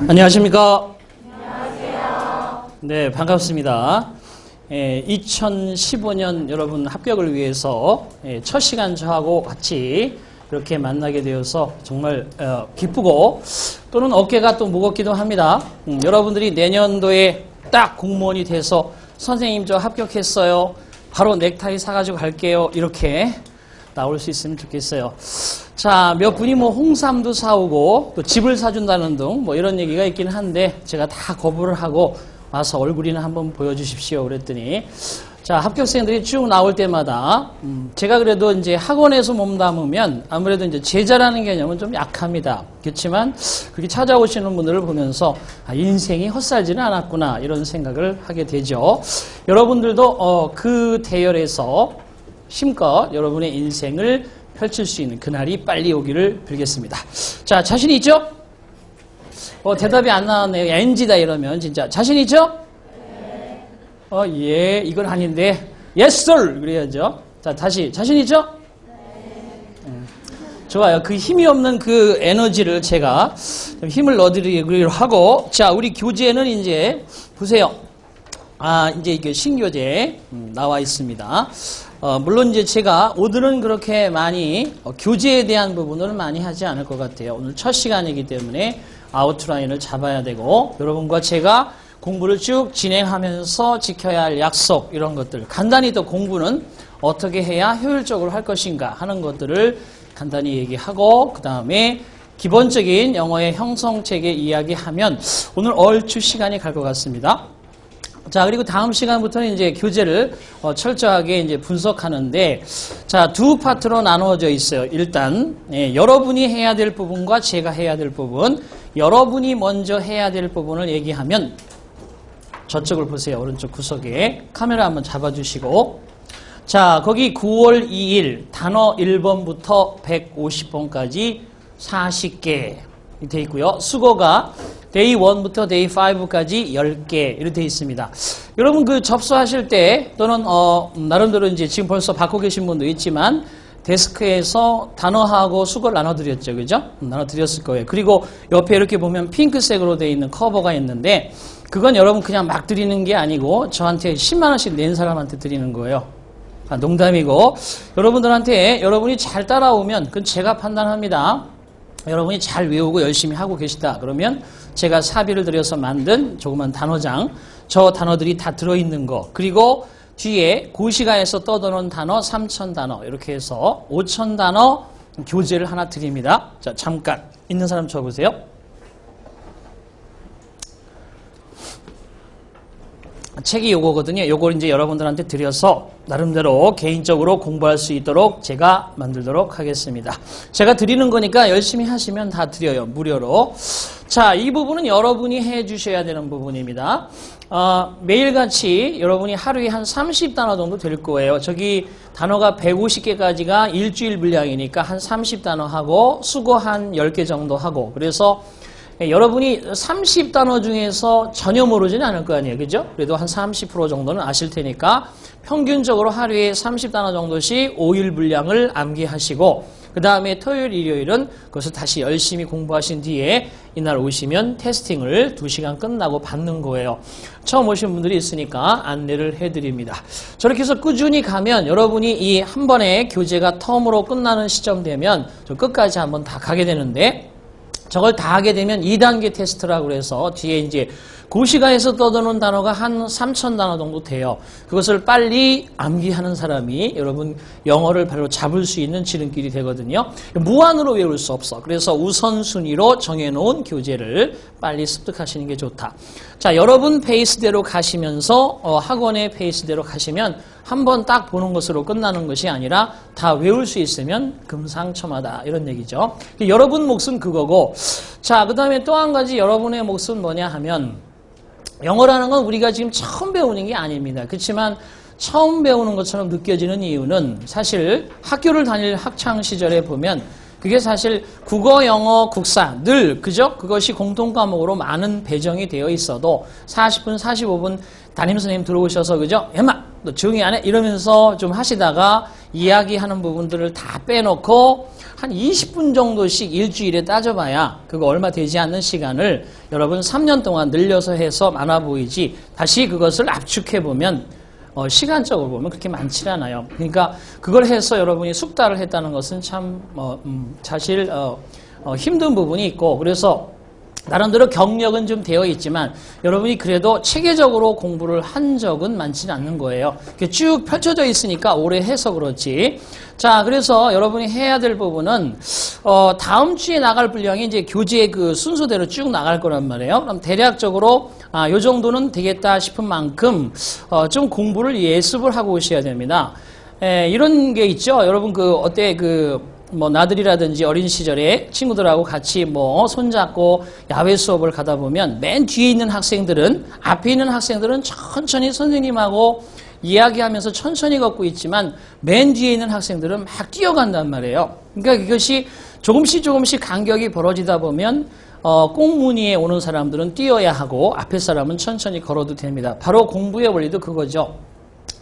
안녕하십니까? 안녕하세요. 네, 반갑습니다. 2015년 여러분 합격을 위해서 첫 시간 저하고 같이 이렇게 만나게 되어서 정말 기쁘고 또는 어깨가 또 무겁기도 합니다. 여러분들이 내년도에 딱 공무원이 돼서 선생님 저 합격했어요. 바로 넥타이 사가지고 갈게요. 이렇게 나올 수 있으면 좋겠어요. 자, 몇 분이 뭐 홍삼도 사오고 또 집을 사준다는 등 뭐 이런 얘기가 있긴 한데 제가 다 거부를 하고 와서 얼굴이나 한번 보여주십시오 그랬더니 자, 합격생들이 쭉 나올 때마다 제가 그래도 이제 학원에서 몸담으면 아무래도 이제 제자라는 개념은 좀 약합니다. 그렇지만 그렇게 찾아오시는 분들을 보면서 인생이 헛살지는 않았구나 이런 생각을 하게 되죠. 여러분들도 그 대열에서 힘껏 여러분의 인생을 펼칠 수 있는 그날이 빨리 오기를 빌겠습니다. 자, 자신 있죠? 대답이 안 나왔네요. NG다 이러면 진짜 자신 있죠? 네. 예, 이건 아닌데 Yes, sir! 그래야죠. 자, 다시 자신 있죠? 네. 좋아요. 그 힘이 없는 그 에너지를 제가 좀 힘을 넣어드리기로 하고 자, 우리 교재는 이제 보세요. 이제 이게 신교재 나와 있습니다. 물론 이제 제가 오늘은 그렇게 많이 교재에 대한 부분을 많이 하지 않을 것 같아요. 오늘 첫 시간이기 때문에 아웃라인을 잡아야 되고 여러분과 제가 공부를 쭉 진행하면서 지켜야 할 약속 이런 것들 간단히 또 공부는 어떻게 해야 효율적으로 할 것인가 하는 것들을 간단히 얘기하고 그 다음에 기본적인 영어의 형성체계 이야기하면 오늘 얼추 시간이 갈 것 같습니다. 자, 그리고 다음 시간부터는 이제 교재를 철저하게 이제 분석하는데, 자, 두 파트로 나누어져 있어요. 일단, 여러분이 해야 될 부분과 제가 해야 될 부분, 여러분이 먼저 해야 될 부분을 얘기하면, 저쪽을 보세요. 오른쪽 구석에. 카메라 한번 잡아주시고, 자, 거기 9월 2일, 단어 1번부터 150번까지 40개 돼 있고요. 수거가 데이 1부터 데이 5까지 10개 이렇게 되어 있습니다. 여러분 그 접수하실 때 또는 나름대로 이제 지금 벌써 받고 계신 분도 있지만 데스크에서 단어하고 수거를 나눠드렸죠. 그죠? 나눠드렸을 거예요. 그리고 옆에 이렇게 보면 핑크색으로 되어 있는 커버가 있는데 그건 여러분 그냥 막 드리는 게 아니고 저한테 10만 원씩 낸 사람한테 드리는 거예요. 농담이고 여러분들한테 여러분이 잘 따라오면 그건 제가 판단합니다. 여러분이 잘 외우고 열심히 하고 계시다. 그러면 제가 사비를 들여서 만든 조그만 단어장, 저 단어들이 다 들어있는 거, 그리고 뒤에 고시가에서 떠도는 단어 3,000단어 이렇게 해서 5,000단어 교재를 하나 드립니다. 자, 잠깐 있는 사람 쳐보세요. 책이 요거거든요. 요걸 이제 여러분들한테 드려서 나름대로 개인적으로 공부할 수 있도록 제가 만들도록 하겠습니다. 제가 드리는 거니까 열심히 하시면 다 드려요. 무료로. 자, 이 부분은 여러분이 해 주셔야 되는 부분입니다. 매일같이 여러분이 하루에 한 30단어 정도 될 거예요. 저기 단어가 150개까지가 일주일 분량이니까 한 30단어 하고 수거 한 10개 정도 하고 그래서 여러분이 30단어 중에서 전혀 모르지는 않을 거 아니에요. 그죠? 그래도 한 30% 정도는 아실 테니까 평균적으로 하루에 30단어 정도씩 5일 분량을 암기하시고 그 다음에 토요일, 일요일은 그것을 다시 열심히 공부하신 뒤에 이날 오시면 테스팅을 2시간 끝나고 받는 거예요. 처음 오신 분들이 있으니까 안내를 해드립니다. 저렇게 해서 꾸준히 가면 여러분이 이 한 번에 교재가 텀으로 끝나는 시점 되면 저 끝까지 한번 다 가게 되는데 저걸 다 하게 되면 2단계 테스트라고 해서 뒤에 이제 고시가에서 떠도는 단어가 한 3,000단어 정도 돼요. 그것을 빨리 암기하는 사람이 여러분 영어를 바로 잡을 수 있는 지름길이 되거든요. 무한으로 외울 수 없어. 그래서 우선순위로 정해놓은 교재를 빨리 습득하시는 게 좋다. 자, 여러분 페이스대로 가시면서 학원의 페이스대로 가시면 한 번 딱 보는 것으로 끝나는 것이 아니라 다 외울 수 있으면 금상첨화다 이런 얘기죠. 여러분 몫은 그거고 자, 그 다음에 또 한 가지 여러분의 몫은 뭐냐 하면 영어라는 건 우리가 지금 처음 배우는 게 아닙니다. 그렇지만 처음 배우는 것처럼 느껴지는 이유는 사실 학교를 다닐 학창 시절에 보면 그게 사실 국어, 영어, 국사 늘 그죠? 그것이 공통 과목으로 많은 배정이 되어 있어도 40분, 45분 담임선생님 들어오셔서 그죠? 엠마 너 조용히 안 해? 이러면서 좀 하시다가 이야기하는 부분들을 다 빼놓고 한 20분 정도씩 일주일에 따져봐야 그거 얼마 되지 않는 시간을 여러분 3년 동안 늘려서 해서 많아 보이지 다시 그것을 압축해보면 시간적으로 보면 그렇게 많지 않아요. 그러니까 그걸 해서 여러분이 숙달을 했다는 것은 참 사실 힘든 부분이 있고 그래서 나름대로 경력은 좀 되어 있지만 여러분이 그래도 체계적으로 공부를 한 적은 많지는 않는 거예요. 쭉 펼쳐져 있으니까 오래 해서 그렇지. 자, 그래서 여러분이 해야 될 부분은 다음 주에 나갈 분량이 이제 교재 그 순서대로 쭉 나갈 거란 말이에요. 그럼 대략적으로 요 정도는 되겠다 싶은 만큼 좀 공부를 예습을 하고 오셔야 됩니다. 이런 게 있죠. 여러분 나들이라든지 어린 시절에 친구들하고 같이 손잡고 야외 수업을 가다 보면 맨 뒤에 있는 학생들은, 앞에 있는 학생들은 천천히 선생님하고 이야기하면서 천천히 걷고 있지만 맨 뒤에 있는 학생들은 막 뛰어간단 말이에요. 그러니까 이것이 조금씩 간격이 벌어지다 보면 꽁무니에 오는 사람들은 뛰어야 하고 앞에 사람은 천천히 걸어도 됩니다. 바로 공부의 원리도 그거죠.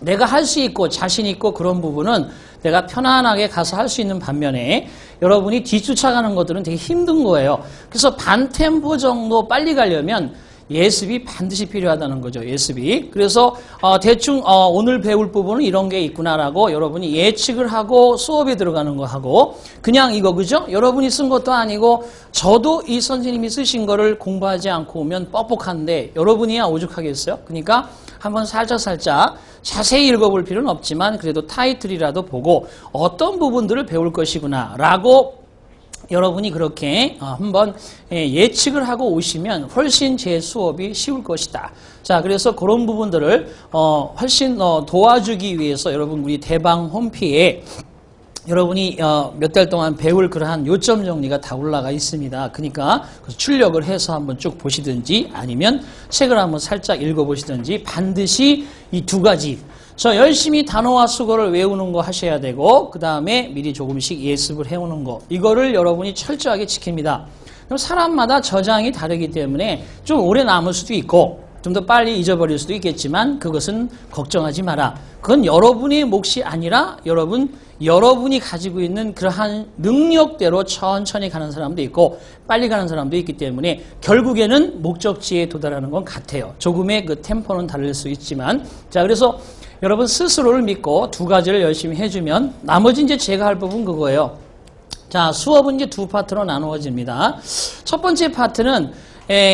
내가 할 수 있고 자신 있고 그런 부분은 내가 편안하게 가서 할 수 있는 반면에 여러분이 뒤쫓아가는 것들은 되게 힘든 거예요. 그래서 반템포 정도 빨리 가려면 예습이 반드시 필요하다는 거죠. 예습이. 그래서 대충 오늘 배울 부분은 이런 게 있구나라고 여러분이 예측을 하고 수업에 들어가는 거 하고 그냥 이거 그죠? 여러분이 쓴 것도 아니고 저도 이 선생님이 쓰신 거를 공부하지 않고 오면 뻑뻑한데 여러분이야 오죽하겠어요? 그러니까 한번 살짝 자세히 읽어볼 필요는 없지만 그래도 타이틀이라도 보고 어떤 부분들을 배울 것이구나 라고 여러분이 그렇게 한번 예측을 하고 오시면 훨씬 제 수업이 쉬울 것이다. 자, 그래서 그런 부분들을 훨씬 도와주기 위해서 여러분 우리 대방 홈피에 여러분이 몇 달 동안 배울 그러한 요점 정리가 다 올라가 있습니다. 그러니까 출력을 해서 한번 쭉 보시든지 아니면 책을 한번 살짝 읽어보시든지 반드시 이 두 가지 열심히 단어와 수거를 외우는 거 하셔야 되고 그 다음에 미리 조금씩 예습을 해오는 거 이거를 여러분이 철저하게 지킵니다. 그럼 사람마다 저장이 다르기 때문에 좀 오래 남을 수도 있고 좀 더 빨리 잊어버릴 수도 있겠지만 그것은 걱정하지 마라. 그건 여러분의 몫이 아니라 여러분이 가지고 있는 그러한 능력대로 천천히 가는 사람도 있고 빨리 가는 사람도 있기 때문에 결국에는 목적지에 도달하는 건 같아요. 조금의 그 템포는 다를 수 있지만 자 그래서 여러분 스스로를 믿고 두 가지를 열심히 해주면 나머지 이제 제가 할 부분 그거예요. 자 수업은 이제 두 파트로 나누어집니다. 첫 번째 파트는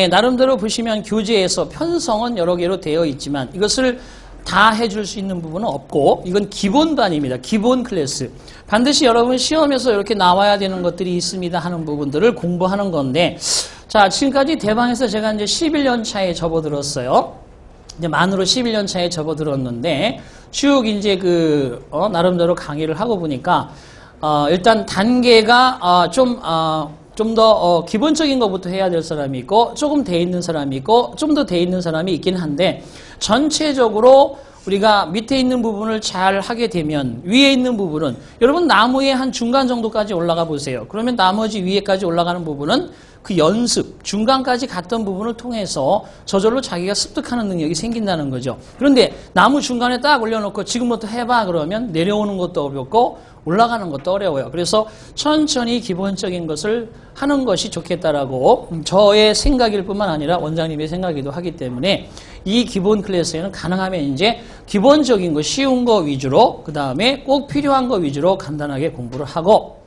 나름대로 보시면 교재에서 편성은 여러 개로 되어 있지만 이것을 다 해줄 수 있는 부분은 없고 이건 기본반입니다. 기본 클래스. 반드시 여러분 시험에서 이렇게 나와야 되는 것들이 있습니다 하는 부분들을 공부하는 건데 자 지금까지 대방에서 제가 이제 11년 차에 접어들었어요. 이제 만으로 11년 차에 접어들었는데 쭉 이제 나름대로 강의를 하고 보니까 일단 단계가 좀 더 기본적인 것부터 해야 될 사람이 있고 조금 돼 있는 사람이 있고 좀 더 돼 있는 사람이 있긴 한데 전체적으로 우리가 밑에 있는 부분을 잘 하게 되면 위에 있는 부분은 여러분 나무의 한 중간 정도까지 올라가 보세요. 그러면 나머지 위에까지 올라가는 부분은 그 연습, 중간까지 갔던 부분을 통해서 저절로 자기가 습득하는 능력이 생긴다는 거죠. 그런데 나무 중간에 딱 올려놓고 지금부터 해봐 그러면 내려오는 것도 어렵고 올라가는 것도 어려워요. 그래서 천천히 기본적인 것을 하는 것이 좋겠다라고 저의 생각일 뿐만 아니라 원장님의 생각이기도 하기 때문에 이 기본 클래스에는 가능하면 이제 기본적인 거 쉬운 거 위주로 그 다음에 꼭 필요한 거 위주로 간단하게 공부를 하고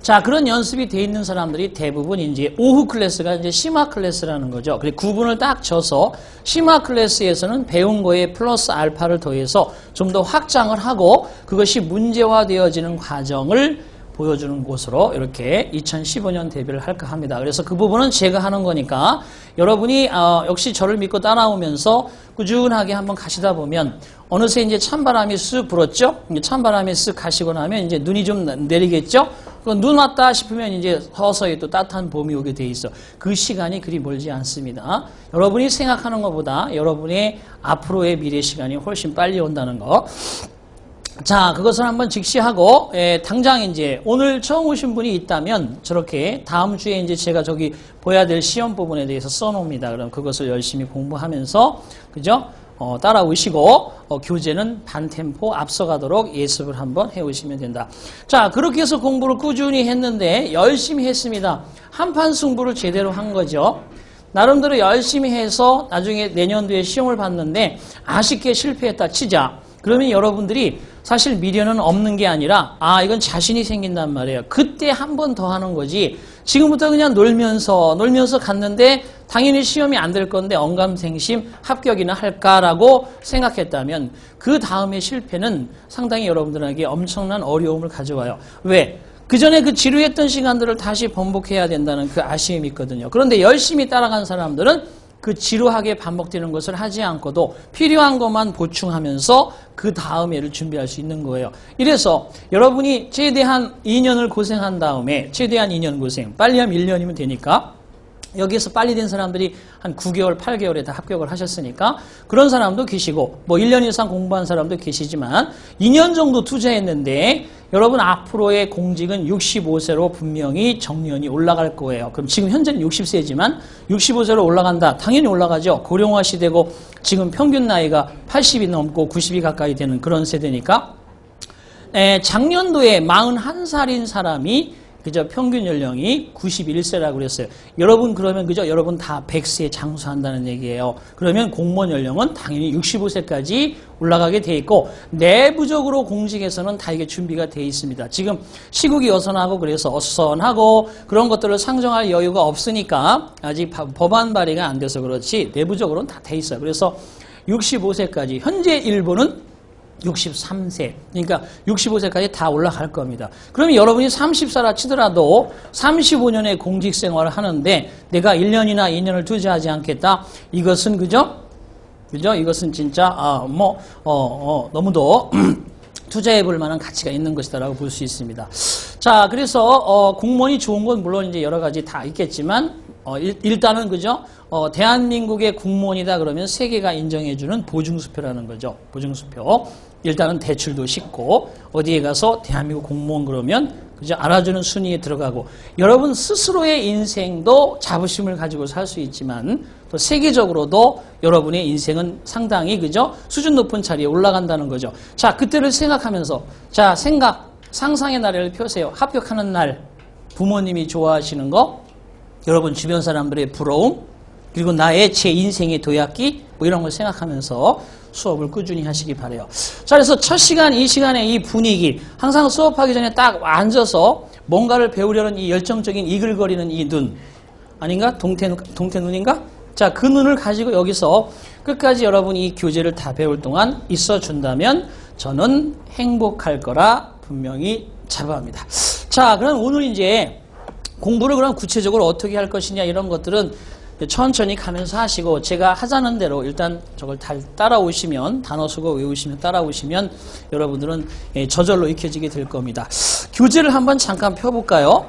자 그런 연습이 돼 있는 사람들이 대부분 이제 오후 클래스가 이제 심화 클래스라는 거죠. 그리고 구분을 딱 져서 심화 클래스에서는 배운 거에 플러스 알파를 더해서 좀 더 확장을 하고 그것이 문제화되어지는 과정을 보여주는 곳으로 이렇게 2015년 데뷔를 할까 합니다. 그래서 그 부분은 제가 하는 거니까 여러분이 역시 저를 믿고 따라오면서 꾸준하게 한번 가시다 보면 어느새 이제 찬바람이 쓱 불었죠? 찬바람이 쓱 가시고 나면 이제 눈이 좀 내리겠죠? 눈 왔다 싶으면 이제 서서히 또 따뜻한 봄이 오게 돼 있어. 그 시간이 그리 멀지 않습니다. 여러분이 생각하는 것보다 여러분의 앞으로의 미래 시간이 훨씬 빨리 온다는 거. 자, 그것을 한번 직시하고, 당장 이제 오늘 처음 오신 분이 있다면 저렇게 다음 주에 이제 제가 저기 보야 될 시험 부분에 대해서 써놓습니다. 그럼 그것을 열심히 공부하면서, 그죠? 따라오시고 교재는 반템포 앞서가도록 예습을 한번 해오시면 된다. 자, 그렇게 해서 공부를 꾸준히 했는데 열심히 했습니다. 한판 승부를 제대로 한 거죠. 나름대로 열심히 해서 나중에 내년도에 시험을 봤는데 아쉽게 실패했다 치자. 그러면 여러분들이 사실 미련은 없는 게 아니라 이건 자신이 생긴단 말이에요. 그때 한 번 더 하는 거지. 지금부터 그냥 놀면서 갔는데 당연히 시험이 안 될 건데 언감생심 합격이나 할까라고 생각했다면 그 다음에 실패는 상당히 여러분들에게 엄청난 어려움을 가져와요. 왜? 그 전에 그 지루했던 시간들을 다시 번복해야 된다는 그 아쉬움이 있거든요. 그런데 열심히 따라간 사람들은 그 지루하게 반복되는 것을 하지 않고도 필요한 것만 보충하면서 그 다음 해를 준비할 수 있는 거예요. 이래서 여러분이 최대한 2년을 고생한 다음에 최대한 2년 고생, 빨리 하면 1년이면 되니까 여기에서 빨리 된 사람들이 한 9개월, 8개월에 다 합격을 하셨으니까 그런 사람도 계시고 뭐 1년 이상 공부한 사람도 계시지만 2년 정도 투자했는데 여러분 앞으로의 공직은 65세로 분명히 정년이 올라갈 거예요. 그럼 지금 현재는 60세지만 65세로 올라간다. 당연히 올라가죠. 고령화 시대고 지금 평균 나이가 80이 넘고 90이 가까이 되는 그런 세대니까 작년도에 41살인 사람이 그저 평균 연령이 91세라고 그랬어요. 여러분 그러면 그저 여러분 다 100세에 장수한다는 얘기예요. 그러면 공무원 연령은 당연히 65세까지 올라가게 돼 있고 내부적으로 공직에서는 다 이게 준비가 돼 있습니다. 지금 시국이 어선하고 그래서 어선하고 그런 것들을 상정할 여유가 없으니까 아직 법안 발의가 안 돼서 그렇지 내부적으로는 다 돼 있어요. 그래서 65세까지 현재 일부는 63세, 그러니까 65세까지 다 올라갈 겁니다. 그러면 여러분이 30살라 치더라도 35년의 공직 생활을 하는데 내가 1년이나 2년을 투자하지 않겠다. 이것은 그죠? 이것은 진짜 너무도 투자해 볼 만한 가치가 있는 것이다라고 볼 수 있습니다. 자, 그래서 공무원이 좋은 건 물론 이제 여러 가지 다 있겠지만 일단은 그죠? 대한민국의 공무원이다 그러면 세계가 인정해주는 보증수표라는 거죠. 보증수표. 일단은 대출도 쉽고 어디에 가서 대한민국 공무원 그러면 그죠? 알아주는 순위에 들어가고 여러분 스스로의 인생도 자부심을 가지고 살 수 있지만 또 세계적으로도 여러분의 인생은 상당히 그죠? 수준 높은 자리에 올라간다는 거죠. 자, 그때를 생각하면서 자, 상상의 나래를 펴세요. 합격하는 날 부모님이 좋아하시는 거 여러분 주변 사람들의 부러움 그리고 나의 제 인생의 도약기 뭐 이런 걸 생각하면서 수업을 꾸준히 하시기 바라요. 자, 그래서 첫 시간 이 시간에 이 분위기 항상 수업하기 전에 딱 앉아서 뭔가를 배우려는 이 열정적인 이글거리는 이 눈 아닌가? 동태 눈인가? 자, 그 눈을 가지고 여기서 끝까지 여러분이 이 교재를 다 배울 동안 있어준다면 저는 행복할 거라 분명히 자부합니다. 자, 그럼 오늘 이제 공부를 그럼 구체적으로 어떻게 할 것이냐 이런 것들은 천천히 가면서 하시고 제가 하자는 대로 일단 저걸 따라오시면 단어 수거 외우시면 따라오시면 여러분들은 저절로 익혀지게 될 겁니다. 교재를 한번 잠깐 펴볼까요?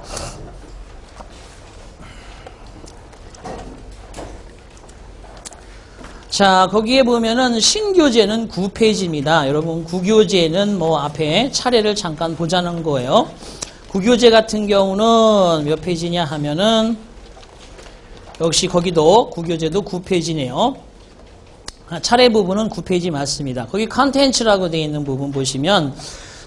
자, 거기에 보면은 신교재는 9페이지입니다. 여러분 구교재는 뭐 앞에 차례를 잠깐 보자는 거예요. 구교재 같은 경우는 몇 페이지냐 하면은 역시 거기도 구교재도 9페이지네요. 차례 부분은 9페이지 맞습니다. 거기 컨텐츠라고 되어 있는 부분 보시면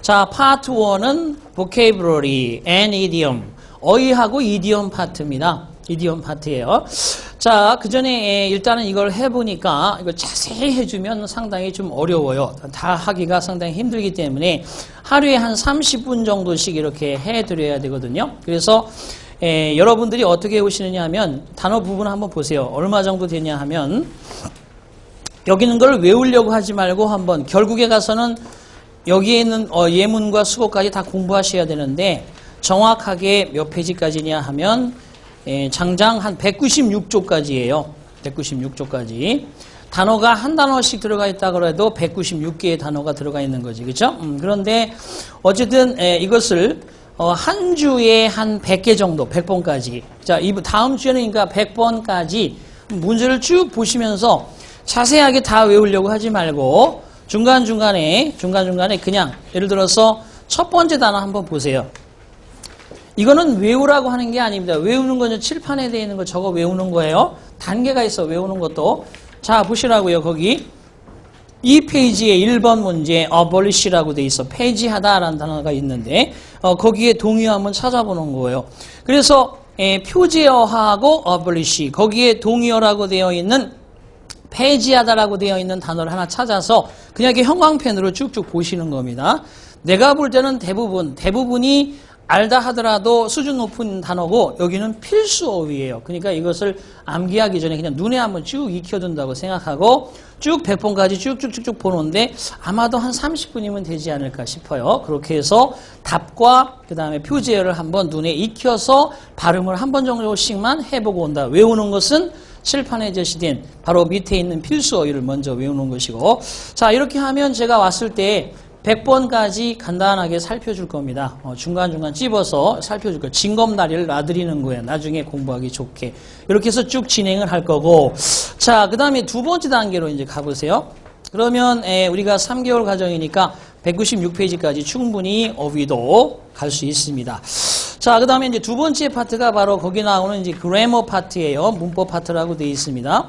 자, 파트 1은 vocabulary and idiom 어휘하고 이디엄 파트입니다. 이디엄 파트예요. 자, 그 전에 일단은 이걸 해보니까 이걸 자세히 해주면 상당히 좀 어려워요. 다 하기가 상당히 힘들기 때문에 하루에 한 30분 정도씩 이렇게 해드려야 되거든요. 그래서 여러분들이 어떻게 해오시느냐 하면 단어 부분 한번 보세요. 얼마 정도 되냐 하면 여기 있는 걸 외우려고 하지 말고 한번 결국에 가서는 여기에 있는 예문과 수고까지 다 공부하셔야 되는데 정확하게 몇 페이지까지냐 하면 장장 한 196조까지예요. 196조까지. 단어가 한 단어씩 들어가 있다 그래도 196개의 단어가 들어가 있는 거지. 그렇죠? 그런데 어쨌든 이것을 한 주에 한 100개 정도, 100번까지. 자, 다음 주에는 그러니까 100번까지 문제를 쭉 보시면서 자세하게 다 외우려고 하지 말고 중간중간에 그냥 예를 들어서 첫 번째 단어 한번 보세요. 이거는 외우라고 하는 게 아닙니다. 외우는 건 칠판에 되어 있는 거 저거 외우는 거예요. 단계가 있어, 외우는 것도. 자, 보시라고요, 거기. 이 페이지에 1번 문제 abolish라고 돼 있어. 폐지하다라는 단어가 있는데 거기에 동의 한번 찾아보는 거예요. 그래서 표제어하고 abolish 거기에 동의어라고 되어 있는 폐지하다라고 되어 있는 단어를 하나 찾아서 그냥 이렇게 형광펜으로 쭉쭉 보시는 겁니다. 내가 볼 때는 대부분이 알다 하더라도 수준 높은 단어고 여기는 필수어휘예요. 그러니까 이것을 암기하기 전에 그냥 눈에 한번 쭉 익혀둔다고 생각하고 쭉 100번까지 쭉쭉쭉쭉 보는데 아마도 한 30분이면 되지 않을까 싶어요. 그렇게 해서 답과 그 다음에 표제어를 한번 눈에 익혀서 발음을 한 번 정도씩만 해보고 온다. 외우는 것은 칠판에 제시된 바로 밑에 있는 필수어휘를 먼저 외우는 것이고 자 이렇게 하면 제가 왔을 때 100번까지 간단하게 살펴줄 겁니다. 중간중간 찝어서 살펴줄 거예요. 징검다리를 놔드리는 거예요. 나중에 공부하기 좋게. 이렇게 해서 쭉 진행을 할 거고. 자, 그 다음에 두 번째 단계로 이제 가보세요. 그러면 우리가 3개월 과정이니까 196페이지까지 충분히 어휘도 갈 수 있습니다. 자, 그 다음에 이제 두 번째 파트가 바로 거기 나오는 이제 그래머 파트예요. 문법 파트라고 되어 있습니다.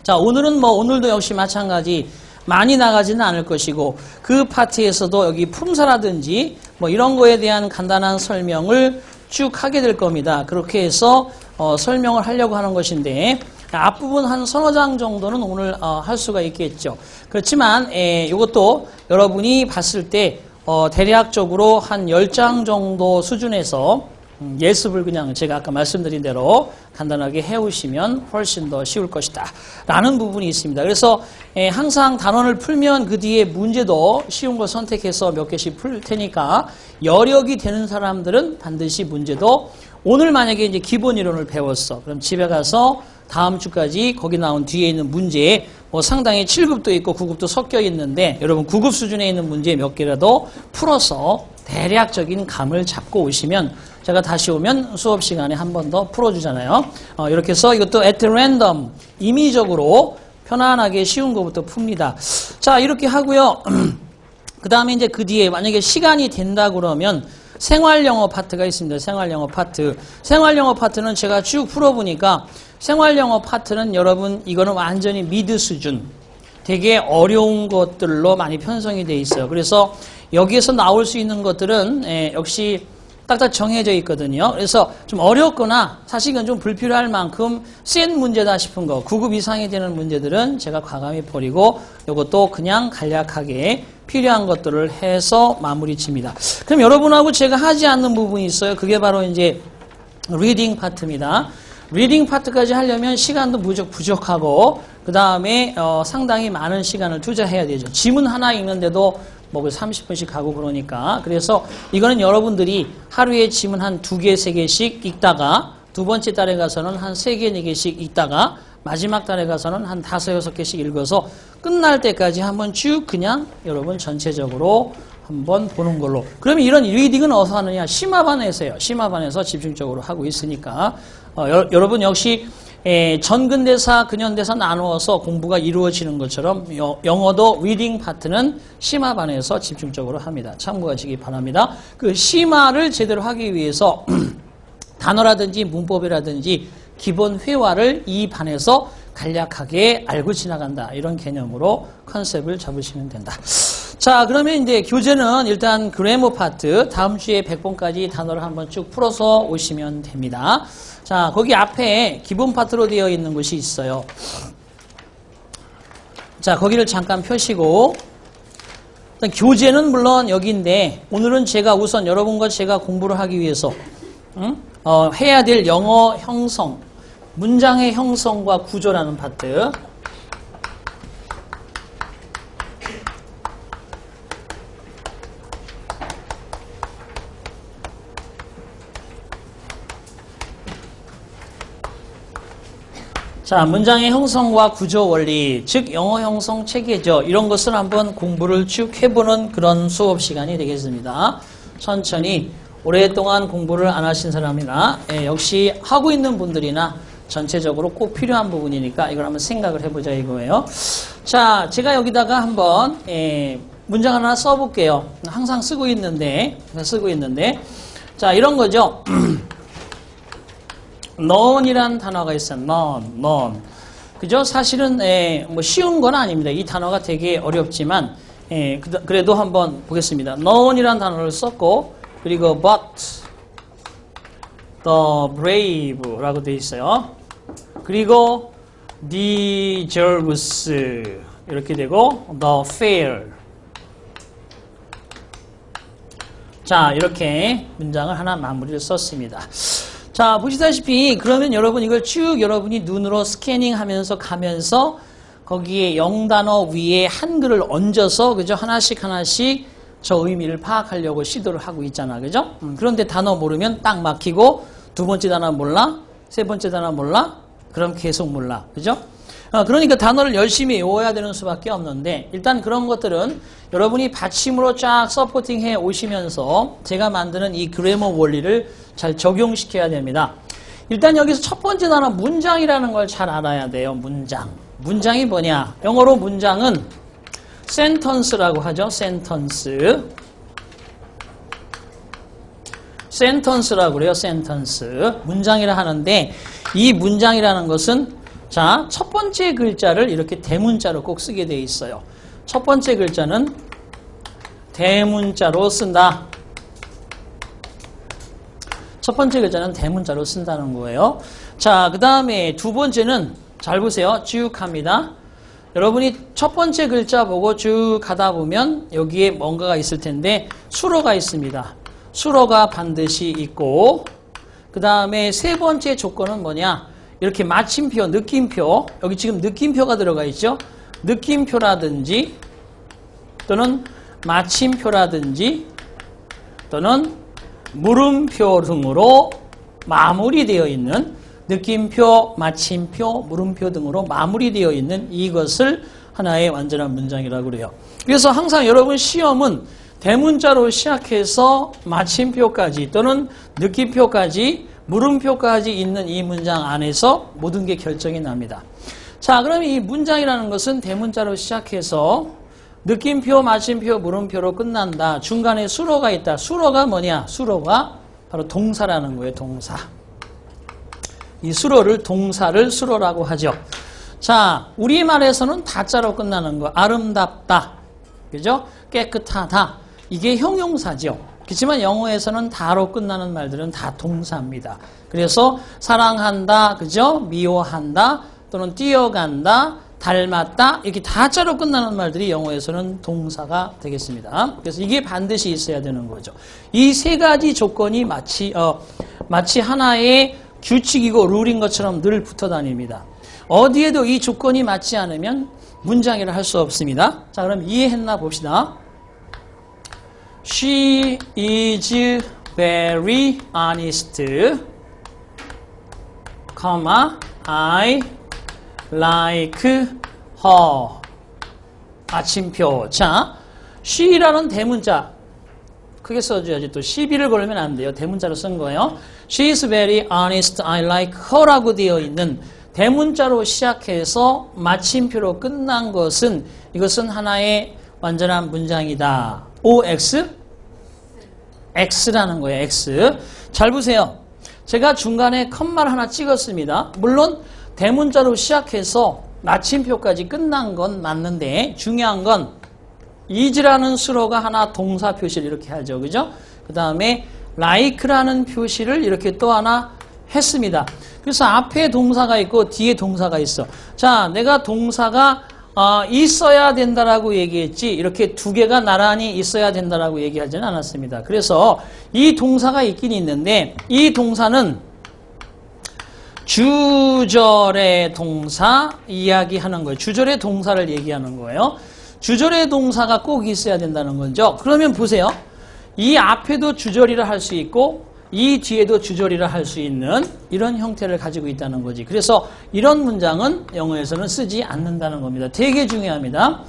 자, 오늘도 역시 마찬가지. 많이 나가지는 않을 것이고 그 파트에서도 여기 품사라든지 뭐 이런 거에 대한 간단한 설명을 쭉 하게 될 겁니다. 그렇게 해서 설명을 하려고 하는 것인데 앞부분 한 서너 장 정도는 오늘 할 수가 있겠죠. 그렇지만 이것도 여러분이 봤을 때 대략적으로 한 10장 정도 수준에서 예습을 그냥 제가 아까 말씀드린 대로 간단하게 해오시면 훨씬 더 쉬울 것이다 라는 부분이 있습니다. 그래서 항상 단원을 풀면 그 뒤에 문제도 쉬운 걸 선택해서 몇 개씩 풀 테니까 여력이 되는 사람들은 반드시 문제도 오늘 만약에 이제 기본 이론을 배웠어. 그럼 집에 가서 다음 주까지 거기 나온 뒤에 있는 문제에 뭐 상당히 7급도 있고 9급도 섞여 있는데 여러분 9급 수준에 있는 문제 몇 개라도 풀어서 대략적인 감을 잡고 오시면 제가 다시 오면 수업 시간에 한 번 더 풀어주잖아요. 이렇게 해서 이것도 at random 임의적으로 편안하게 쉬운 것부터 풉니다. 자 이렇게 하고요. 그 다음에 이제 그 뒤에 만약에 시간이 된다 그러면 생활영어 파트가 있습니다. 생활영어 파트. 생활영어 파트는 제가 쭉 풀어보니까 생활영어 파트는 여러분 이거는 완전히 미드 수준. 되게 어려운 것들로 많이 편성이 돼 있어요. 그래서 여기에서 나올 수 있는 것들은 역시 딱딱 정해져 있거든요. 그래서 좀 어렵거나 사실은 좀 불필요할 만큼 센 문제다 싶은 거 9급 이상이 되는 문제들은 제가 과감히 버리고 이것도 그냥 간략하게 필요한 것들을 해서 마무리 칩니다. 그럼 여러분하고 제가 하지 않는 부분이 있어요. 그게 바로 이제 리딩 파트입니다. 리딩 파트까지 하려면 시간도 무척 부족하고 그 다음에 상당히 많은 시간을 투자해야 되죠. 지문 하나 읽는데도 뭐 30분씩 가고 그러니까 그래서 이거는 여러분들이 하루에 지문 한 2개, 3개씩 읽다가 두 번째 달에 가서는 한 3개, 4개씩 읽다가 마지막 달에 가서는 한 5, 6개씩 읽어서 끝날 때까지 한번 쭉 그냥 여러분 전체적으로 한번 보는 걸로. 그러면 이런 리딩은 어디서 하느냐? 심화반에서 해요. 심화반에서 집중적으로 하고 있으니까 여러분 역시 전근대사, 근현대사 나누어서 공부가 이루어지는 것처럼 영어도 리딩 파트는 심화반에서 집중적으로 합니다. 참고하시기 바랍니다. 그 심화를 제대로 하기 위해서 단어라든지 문법이라든지 기본 회화를 이 반에서 간략하게 알고 지나간다. 이런 개념으로 컨셉을 잡으시면 된다. 자, 그러면 이제 교재는 일단 그래머 파트 다음 주에 100번까지 단어를 한번 쭉 풀어서 오시면 됩니다. 자, 거기 앞에 기본 파트로 되어 있는 것이 있어요. 자, 거기를 잠깐 펴시고 일단 교재는 물론 여기인데 오늘은 제가 우선 여러분과 제가 공부를 하기 위해서 해야 될 영어 형성, 문장의 형성과 구조라는 파트. 자, 문장의 형성과 구조 원리, 즉 영어 형성 체계죠. 이런 것을 한번 공부를 쭉 해보는 그런 수업 시간이 되겠습니다. 천천히 오랫동안 공부를 안 하신 사람이나 역시 하고 있는 분들이나 전체적으로 꼭 필요한 부분이니까 이걸 한번 생각을 해보자 이거예요. 자, 제가 여기다가 한번 문장 하나 써볼게요. 항상 쓰고 있는데 자, 이런 거죠. none이란 단어가 있어요. none. 그죠? 사실은 뭐 쉬운 건 아닙니다. 이 단어가 되게 어렵지만 그래도 한번 보겠습니다. known이라는 단어를 썼고 그리고 but the brave라고 되어 있어요. 그리고 deserves 이렇게 되고 the fair. 자, 이렇게 문장을 하나 마무리를 썼습니다. 자, 보시다시피 그러면 여러분 이걸 쭉 여러분이 눈으로 스캐닝하면서 가면서 거기에 영단어 위에 한글을 얹어서 그죠? 하나씩 저 의미를 파악하려고 시도를 하고 있잖아. 그죠? 그런데 단어 모르면 딱 막히고 두 번째 단어 몰라? 세 번째 단어 몰라? 그럼 계속 몰라. 그죠? 그러니까 단어를 열심히 외워야 되는 수밖에 없는데 일단 그런 것들은 여러분이 받침으로 쫙 서포팅해 오시면서 제가 만드는 이 그래머 원리를 잘 적용시켜야 됩니다. 일단 여기서 첫 번째 단어 문장이라는 걸 잘 알아야 돼요. 문장. 문장이 뭐냐? 영어로 문장은 sentence라고 하죠. sentence. sentence라고 그래요. sentence. 문장이라 하는데 이 문장이라는 것은 자, 첫 번째 글자를 이렇게 대문자로 꼭 쓰게 되어 있어요. 첫 번째 글자는 대문자로 쓴다. 첫 번째 글자는 대문자로 쓴다는 거예요. 자, 그 다음에 두 번째는 잘 보세요. 쭉 합니다. 여러분이 첫 번째 글자 보고 쭉 가다 보면 여기에 뭔가가 있을 텐데 수로가 있습니다. 수로가 반드시 있고 그 다음에 세 번째 조건은 뭐냐? 이렇게 마침표, 느낌표, 여기 지금 느낌표가 들어가 있죠? 느낌표라든지 또는 마침표라든지 또는 물음표 등으로 마무리되어 있는 느낌표, 마침표, 물음표 등으로 마무리되어 있는 이것을 하나의 완전한 문장이라고 그래요. 그래서 항상 여러분 시험은 대문자로 시작해서 마침표까지 또는 느낌표까지 물음표까지 있는 이 문장 안에서 모든 게 결정이 납니다. 자, 그럼 이 문장이라는 것은 대문자로 시작해서 느낌표, 마침표, 물음표로 끝난다. 중간에 수로가 있다. 수로가 뭐냐? 수로가 바로 동사라는 거예요. 동사. 이 수로를 동사를 수로라고 하죠. 자, 우리말에서는 다자로 끝나는 거. 아름답다. 그죠? 깨끗하다. 이게 형용사죠. 그렇지만 영어에서는 다로 끝나는 말들은 다 동사입니다. 그래서 사랑한다, 그죠? 미워한다, 또는 뛰어간다, 닮았다 이렇게 다자로 끝나는 말들이 영어에서는 동사가 되겠습니다. 그래서 이게 반드시 있어야 되는 거죠. 이 세 가지 조건이 마치 하나의 규칙이고 룰인 것처럼 늘 붙어 다닙니다. 어디에도 이 조건이 맞지 않으면 문장이라 할 수 없습니다. 자, 그럼 이해했나 봅시다. She is very honest, I like her. 아침표. 자, she라는 대문자. 크게 써줘야지. 또 시비를 걸면 안 돼요. 대문자로 쓴 거예요. She is very honest, I like her라고 되어 있는 대문자로 시작해서 마침표로 끝난 것은 이것은 하나의 완전한 문장이다. OX? X라는 거예요. X. 잘 보세요. 제가 중간에 컴마를 하나 찍었습니다. 물론 대문자로 시작해서 마침표까지 끝난 건 맞는데 중요한 건 is라는 수로가 하나 동사 표시를 이렇게 하죠. 그죠? 그 다음에 like라는 표시를 이렇게 또 하나 했습니다. 그래서 앞에 동사가 있고 뒤에 동사가 있어. 자, 내가 동사가 있어야 된다라고 얘기했지 이렇게 두 개가 나란히 있어야 된다라고 얘기하지는 않았습니다. 그래서 이 동사가 있긴 있는데 이 동사는 주절의 동사 이야기하는 거예요. 주절의 동사를 얘기하는 거예요. 주절의 동사가 꼭 있어야 된다는 거죠. 그러면 보세요. 이 앞에도 주절이라 할 수 있고 이 뒤에도 주절이라 할 수 있는 이런 형태를 가지고 있다는 거지. 그래서 이런 문장은 영어에서는 쓰지 않는다는 겁니다. 되게 중요합니다.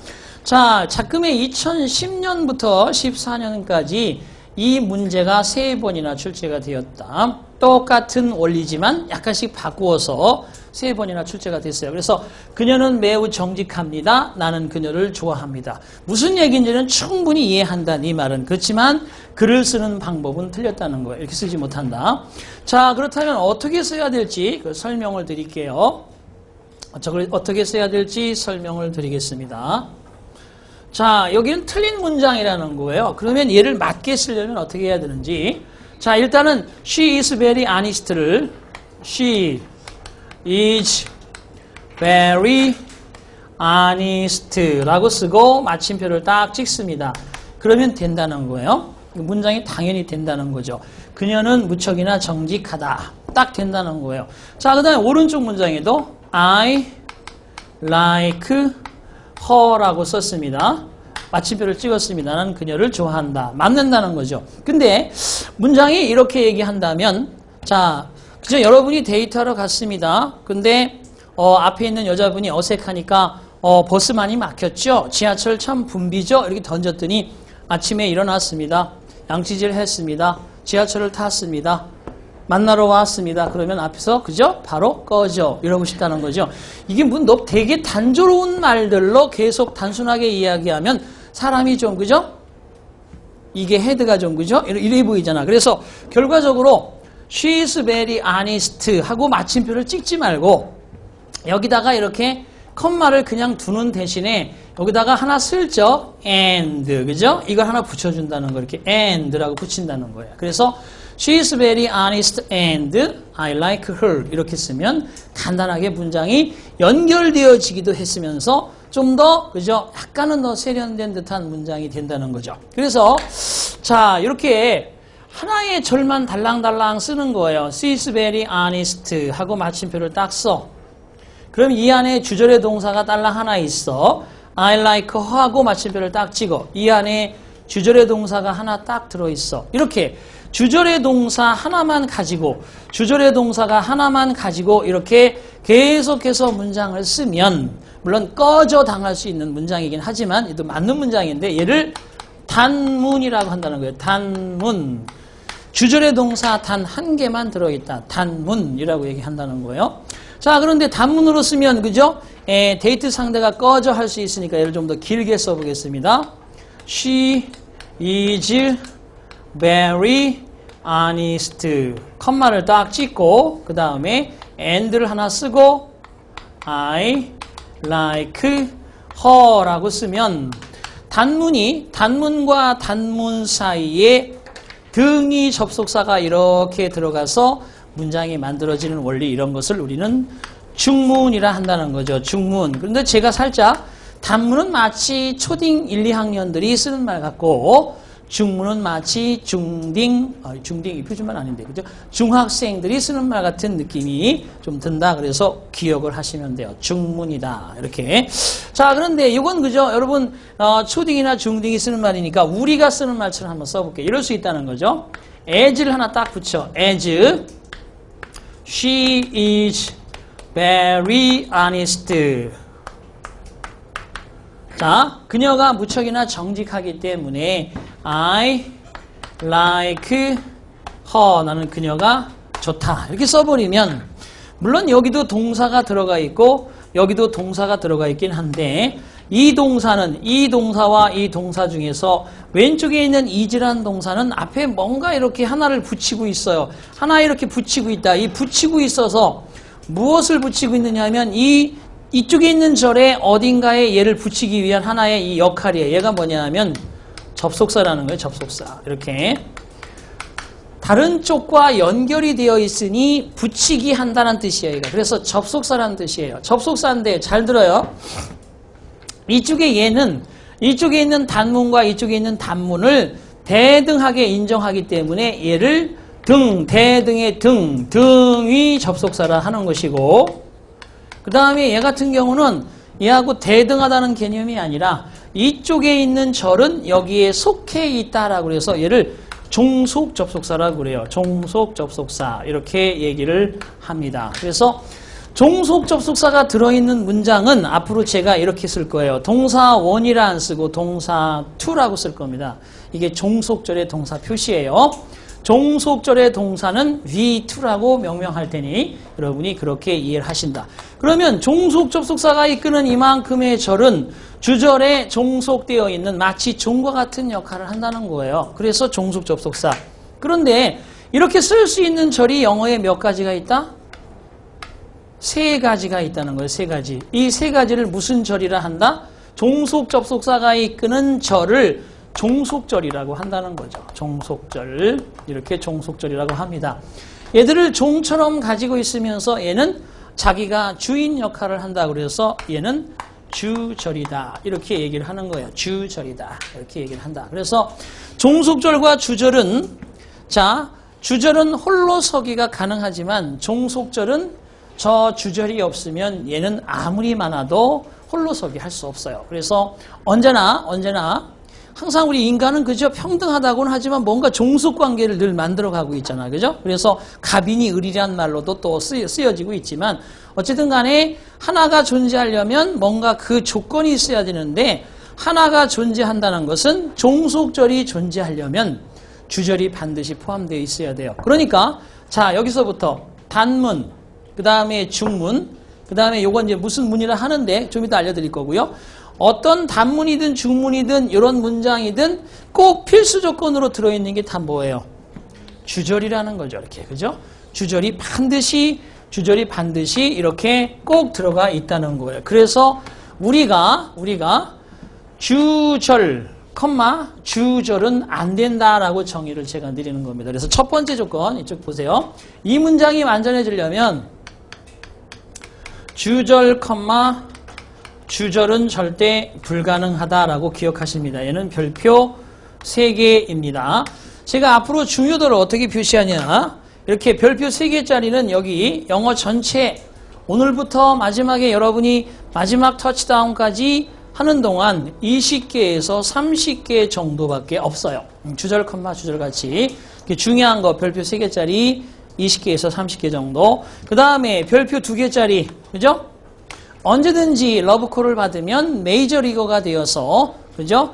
자, 작금의 2010년부터 14년까지 이 문제가 3번이나 출제가 되었다. 똑같은 원리지만 약간씩 바꾸어서 3번이나 출제가 됐어요. 그래서 그녀는 매우 정직합니다. 나는 그녀를 좋아합니다. 무슨 얘기인지는 충분히 이해한다는 이 말은. 그렇지만 글을 쓰는 방법은 틀렸다는 거예요. 이렇게 쓰지 못한다. 자, 그렇다면 어떻게 써야 될지 그 설명을 드릴게요. 저걸 어떻게 써야 될지 설명을 드리겠습니다. 자, 여기는 틀린 문장이라는 거예요. 그러면 얘를 맞게 쓰려면 어떻게 해야 되는지. 자, 일단은 she is very honest를 she is very honest라고 쓰고 마침표를 딱 찍습니다. 그러면 된다는 거예요. 문장이 당연히 된다는 거죠. 그녀는 무척이나 정직하다. 딱 된다는 거예요. 자, 그 다음에 오른쪽 문장에도 I like her라고 썼습니다. 마침표를 찍었습니다. 나는 그녀를 좋아한다. 맞는다는 거죠. 근데 문장이 이렇게 얘기한다면, 자, 그죠? 여러분이 데이트하러 갔습니다. 근데 앞에 있는 여자분이 어색하니까 버스 많이 막혔죠? 지하철 참 붐비죠? 이렇게 던졌더니 아침에 일어났습니다. 양치질 했습니다. 지하철을 탔습니다. 만나러 왔습니다. 그러면 앞에서 그죠? 바로 꺼져. 이러고 싶다는 거죠. 이게 되게 단조로운 말들로 계속 단순하게 이야기하면 사람이 좀 그죠? 이게 헤드가 좀 그죠? 이래 보이잖아. 그래서 결과적으로 she is very honest 하고 마침표를 찍지 말고 여기다가 이렇게 컴마를 그냥 두는 대신에 여기다가 하나 슬쩍 and 그죠? 이걸 하나 붙여준다는 거 이렇게 and라고 붙인다는 거예요. 그래서 she is very honest and I like her 이렇게 쓰면 간단하게 문장이 연결되어지기도 했으면서 좀 더 그죠? 약간은 더 세련된 듯한 문장이 된다는 거죠. 그래서 자 이렇게 하나의 절만 달랑달랑 쓰는 거예요. she is very honest 하고 마침표를 딱 써. 그럼 이 안에 주절의 동사가 딸랑 하나 있어. I like her 하고 마침표를 딱 찍어. 이 안에 주절의 동사가 하나 딱 들어있어. 이렇게 주절의 동사 하나만 가지고 주절의 동사가 하나만 가지고 이렇게 계속해서 문장을 쓰면 물론 꺼져 당할 수 있는 문장이긴 하지만 얘도 맞는 문장인데 얘를 단문이라고 한다는 거예요. 단문. 주절의 동사 단 한 개만 들어있다. 단문이라고 얘기한다는 거예요. 자, 그런데 단문으로 쓰면 그죠? 데이트 상대가 꺼져 할 수 있으니까 얘를 좀 더 길게 써보겠습니다. She is very honest. 컴마를 딱 찍고 그 다음에 and를 하나 쓰고 I like her라고 쓰면 단문과 단문 사이에 등이 접속사가 이렇게 들어가서 문장이 만들어지는 원리 이런 것을 우리는 중문이라 한다는 거죠. 중문. 그런데 제가 살짝 단문은 마치 초딩 1, 2학년들이 쓰는 말 같고 중문은 마치 중딩이 표준말 아닌데 그죠? 중학생들이 쓰는 말 같은 느낌이 좀 든다. 그래서 기억을 하시면 돼요. 중문이다. 이렇게. 자, 그런데 이건 그죠? 여러분 초딩이나 중딩이 쓰는 말이니까 우리가 쓰는 말처럼 한번 써볼게요. 이럴 수 있다는 거죠. as를 하나 딱 붙여. as she is very honest. 자, 그녀가 무척이나 정직하기 때문에 I like her. 나는 그녀가 좋다. 이렇게 써버리면 물론 여기도 동사가 들어가 있고 여기도 동사가 들어가 있긴 한데 이 동사는 이 동사와 이 동사 중에서 왼쪽에 있는 is란 동사는 앞에 뭔가 이렇게 하나를 붙이고 있어요. 하나 이렇게 붙이고 있다. 이 붙이고 있어서 무엇을 붙이고 있느냐 하면 이쪽에 있는 절에 어딘가에 얘를 붙이기 위한 하나의 이 역할이에요. 얘가 뭐냐 하면 접속사라는 거예요. 접속사. 이렇게 다른 쪽과 연결이 되어 있으니 붙이기 한다는 뜻이에요. 그래서 접속사라는 뜻이에요. 접속사인데 잘 들어요. 이쪽에 얘는 이쪽에 있는 단문과 이쪽에 있는 단문을 대등하게 인정하기 때문에 얘를 대등의 등이 접속사라 하는 것이고 그 다음에 얘 같은 경우는 얘하고 대등하다는 개념이 아니라 이쪽에 있는 절은 여기에 속해 있다라고 그래서 얘를 종속 접속사라고 그래요. 종속 접속사 이렇게 얘기를 합니다. 그래서 종속 접속사가 들어있는 문장은 앞으로 제가 이렇게 쓸 거예요. 동사 원이라 안 쓰고 동사 투라고 쓸 겁니다. 이게 종속절의 동사 표시예요. 종속절의 동사는 V2라고 명명할 테니 여러분이 그렇게 이해를 하신다. 그러면 종속 접속사가 이끄는 이만큼의 절은 주절에 종속되어 있는 마치 종과 같은 역할을 한다는 거예요. 그래서 종속 접속사. 그런데 이렇게 쓸 수 있는 절이 영어에 몇 가지가 있다? 세 가지가 있다는 거예요. 세 가지. 이 세 가지를 무슨 절이라 한다? 종속 접속사가 이끄는 절을 종속절이라고 한다는 거죠. 종속절. 이렇게 종속절이라고 합니다. 얘들을 종처럼 가지고 있으면서 얘는 자기가 주인 역할을 한다. 그래서 얘는 주절이다. 이렇게 얘기를 하는 거예요. 주절이다. 이렇게 얘기를 한다. 그래서 종속절과 주절은, 자, 주절은 홀로 서기가 가능하지만 종속절은 저 주절이 없으면 얘는 아무리 많아도 홀로 서기 할 수 없어요. 그래서 언제나 항상 우리 인간은 그저 평등하다고는 하지만 뭔가 종속관계를 늘 만들어가고 있잖아. 그죠? 그래서 갑인이 을이란 말로도 또 쓰여지고 있지만 어쨌든 간에 하나가 존재하려면 뭔가 그 조건이 있어야 되는데 하나가 존재한다는 것은 종속절이 존재하려면 주절이 반드시 포함되어 있어야 돼요. 그러니까 자 여기서부터 단문, 그 다음에 중문, 그 다음에 요건 이제 무슨 문이라 하는데 좀 이따 알려드릴 거고요. 어떤 단문이든 중문이든 이런 문장이든 꼭 필수 조건으로 들어있는 게 다 뭐예요? 주절이라는 거죠. 이렇게. 그죠? 주절이 반드시 이렇게 꼭 들어가 있다는 거예요. 그래서 우리가 주절, 주절은 안 된다라고 정의를 제가 드리는 겁니다. 그래서 첫 번째 조건, 이쪽 보세요. 이 문장이 완전해지려면 주절, 주절은 절대 불가능하다라고 기억하십니다. 얘는 별표 3개입니다. 제가 앞으로 중요도를 어떻게 표시하냐. 이렇게 별표 3개짜리는 여기 영어 전체 오늘부터 마지막에 여러분이 마지막 터치다운까지 하는 동안 20개에서 30개 정도밖에 없어요. 주절, 주절 같이. 중요한 거 별표 3개짜리 20개에서 30개 정도. 그 다음에 별표 2개짜리. 그죠? 언제든지 러브콜을 받으면 메이저리거가 되어서, 그죠?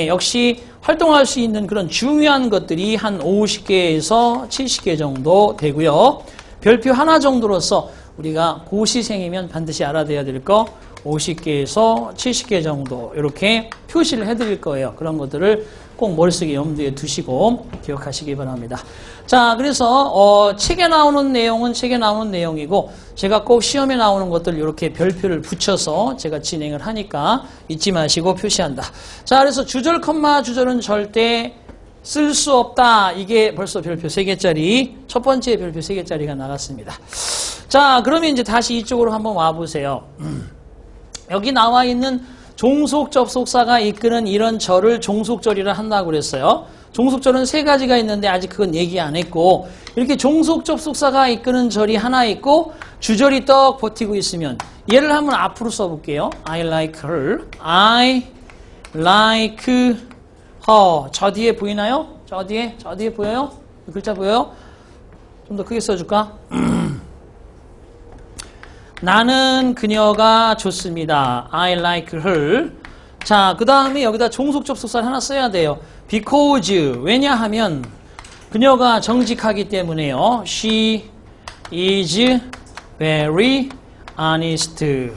역시 활동할 수 있는 그런 중요한 것들이 한 50개에서 70개 정도 되고요. 별표 하나 정도로서 우리가 고시생이면 반드시 알아둬야 될 거 50개에서 70개 정도 이렇게 표시를 해드릴 거예요. 그런 것들을 꼭 머릿속에 염두에 두시고 기억하시기 바랍니다. 자, 그래서 책에 나오는 내용은 책에 나오는 내용이고 제가 꼭 시험에 나오는 것들 이렇게 별표를 붙여서 제가 진행을 하니까 잊지 마시고 표시한다. 자, 그래서 주절, 주절은 절대 쓸 수 없다. 이게 벌써 별표 3개짜리 첫 번째 별표 3개짜리가 나갔습니다. 자, 그러면 이제 다시 이쪽으로 한번 와보세요. 여기 나와 있는 종속 접속사가 이끄는 이런 절을 종속절이라 한다고 그랬어요. 종속절은 3가지가 있는데 아직 그건 얘기 안 했고 이렇게 종속 접속사가 이끄는 절이 하나 있고 주절이 떡 버티고 있으면 얘를 한번 앞으로 써볼게요. I like her. I like her. 저 뒤에 보이나요? 저 뒤에 보여요? 글자 보여요? 좀 더 크게 써줄까? 나는 그녀가 좋습니다. I like her. 자, 그 다음에 여기다 종속 접속사를 하나 써야 돼요. Because, 왜냐하면 그녀가 정직하기 때문에요. She is very honest.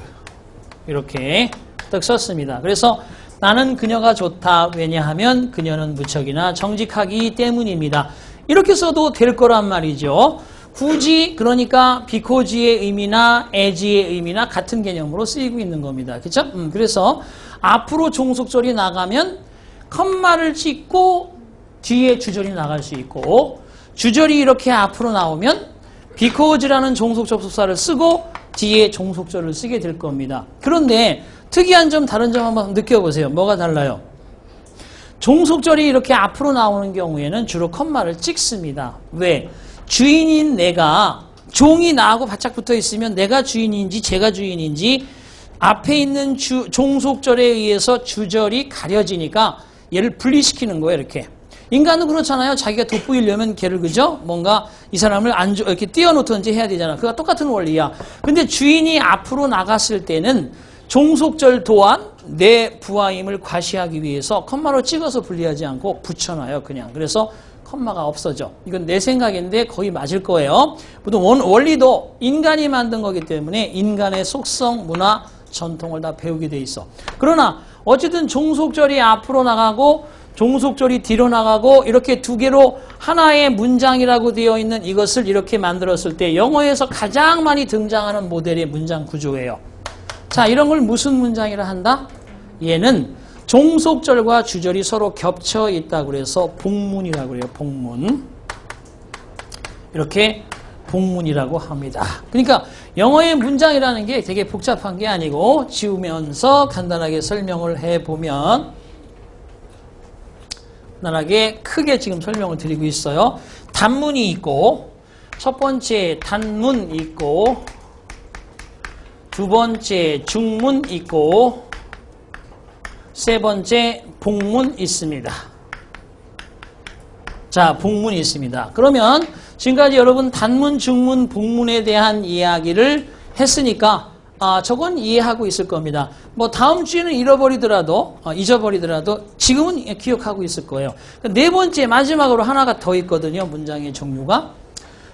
이렇게 딱 썼습니다. 그래서 나는 그녀가 좋다. 왜냐하면 그녀는 무척이나 정직하기 때문입니다. 이렇게 써도 될 거란 말이죠. 굳이 그러니까 because의 의미나 as의 의미나 같은 개념으로 쓰이고 있는 겁니다. 그렇죠? 그래서 앞으로 종속절이 나가면 컴마를 찍고 뒤에 주절이 나갈 수 있고 주절이 이렇게 앞으로 나오면 because라는 종속 접속사를 쓰고 뒤에 종속절을 쓰게 될 겁니다. 그런데 특이한 점, 다른 점 한번 느껴보세요. 뭐가 달라요? 종속절이 이렇게 앞으로 나오는 경우에는 주로 컴마를 찍습니다. 왜? 주인인 내가 종이 나하고 바짝 붙어 있으면 내가 주인인지 제가 주인인지 앞에 있는 종속절에 의해서 주절이 가려지니까 얘를 분리시키는 거예요. 이렇게. 인간은 그렇잖아요. 자기가 돋보이려면 걔를 그죠? 뭔가 이 사람을 이렇게 띄워놓든지 해야 되잖아. 그거 똑같은 원리야. 근데 주인이 앞으로 나갔을 때는 종속절 또한 내 부하임을 과시하기 위해서 컴마로 찍어서 분리하지 않고 붙여놔요. 그냥. 그래서 컴마가 없어져. 이건 내 생각인데 거의 맞을 거예요. 보통 원리도 인간이 만든 거기 때문에 인간의 속성, 문화, 전통을 다 배우게 돼 있어. 그러나 어쨌든 종속절이 앞으로 나가고 종속절이 뒤로 나가고 이렇게 두 개로 하나의 문장이라고 되어 있는 이것을 이렇게 만들었을 때 영어에서 가장 많이 등장하는 모델의 문장 구조예요. 자, 이런 걸 무슨 문장이라 한다? 얘는 종속절과 주절이 서로 겹쳐 있다고 그래서 복문이라고 그래요. 복문. 이렇게 복문이라고 합니다. 그러니까 영어의 문장이라는 게 되게 복잡한 게 아니고 지우면서 간단하게 설명을 해보면 간단하게 크게 지금 설명을 드리고 있어요. 단문이 있고 첫 번째 단문 있고 두 번째 중문 있고 세 번째 복문 있습니다. 자, 복문이 있습니다. 그러면 지금까지 여러분 단문, 중문, 복문에 대한 이야기를 했으니까 저건 이해하고 있을 겁니다. 뭐 다음 주에는 잊어버리더라도 지금은 기억하고 있을 거예요. 네 번째 마지막으로 하나가 더 있거든요. 문장의 종류가.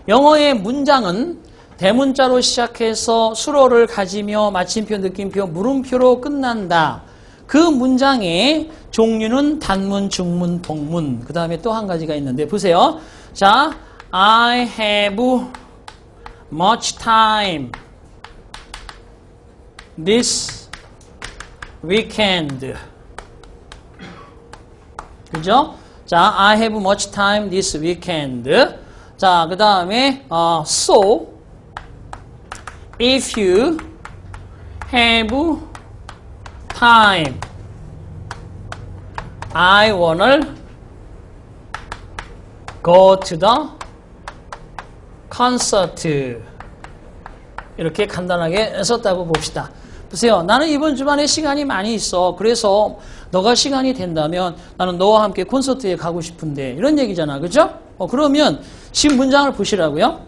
영어의 문장은 대문자로 시작해서 수로를 가지며 마침표, 느낌표, 물음표로 끝난다. 그 문장의 종류는 단문, 중문, 복문. 그 다음에 또 한 가지가 있는데 보세요. 자, I have much time this weekend. 그죠? 자, I have much time this weekend. 자, 그 다음에 so if you have time I wanna go to the concert. 이렇게 간단하게 썼다고 봅시다. 보세요. 나는 이번 주말에 시간이 많이 있어. 그래서 너가 시간이 된다면 나는 너와 함께 콘서트에 가고 싶은데 이런 얘기잖아. 그죠? 그러면 지금 문장을 보시라고요.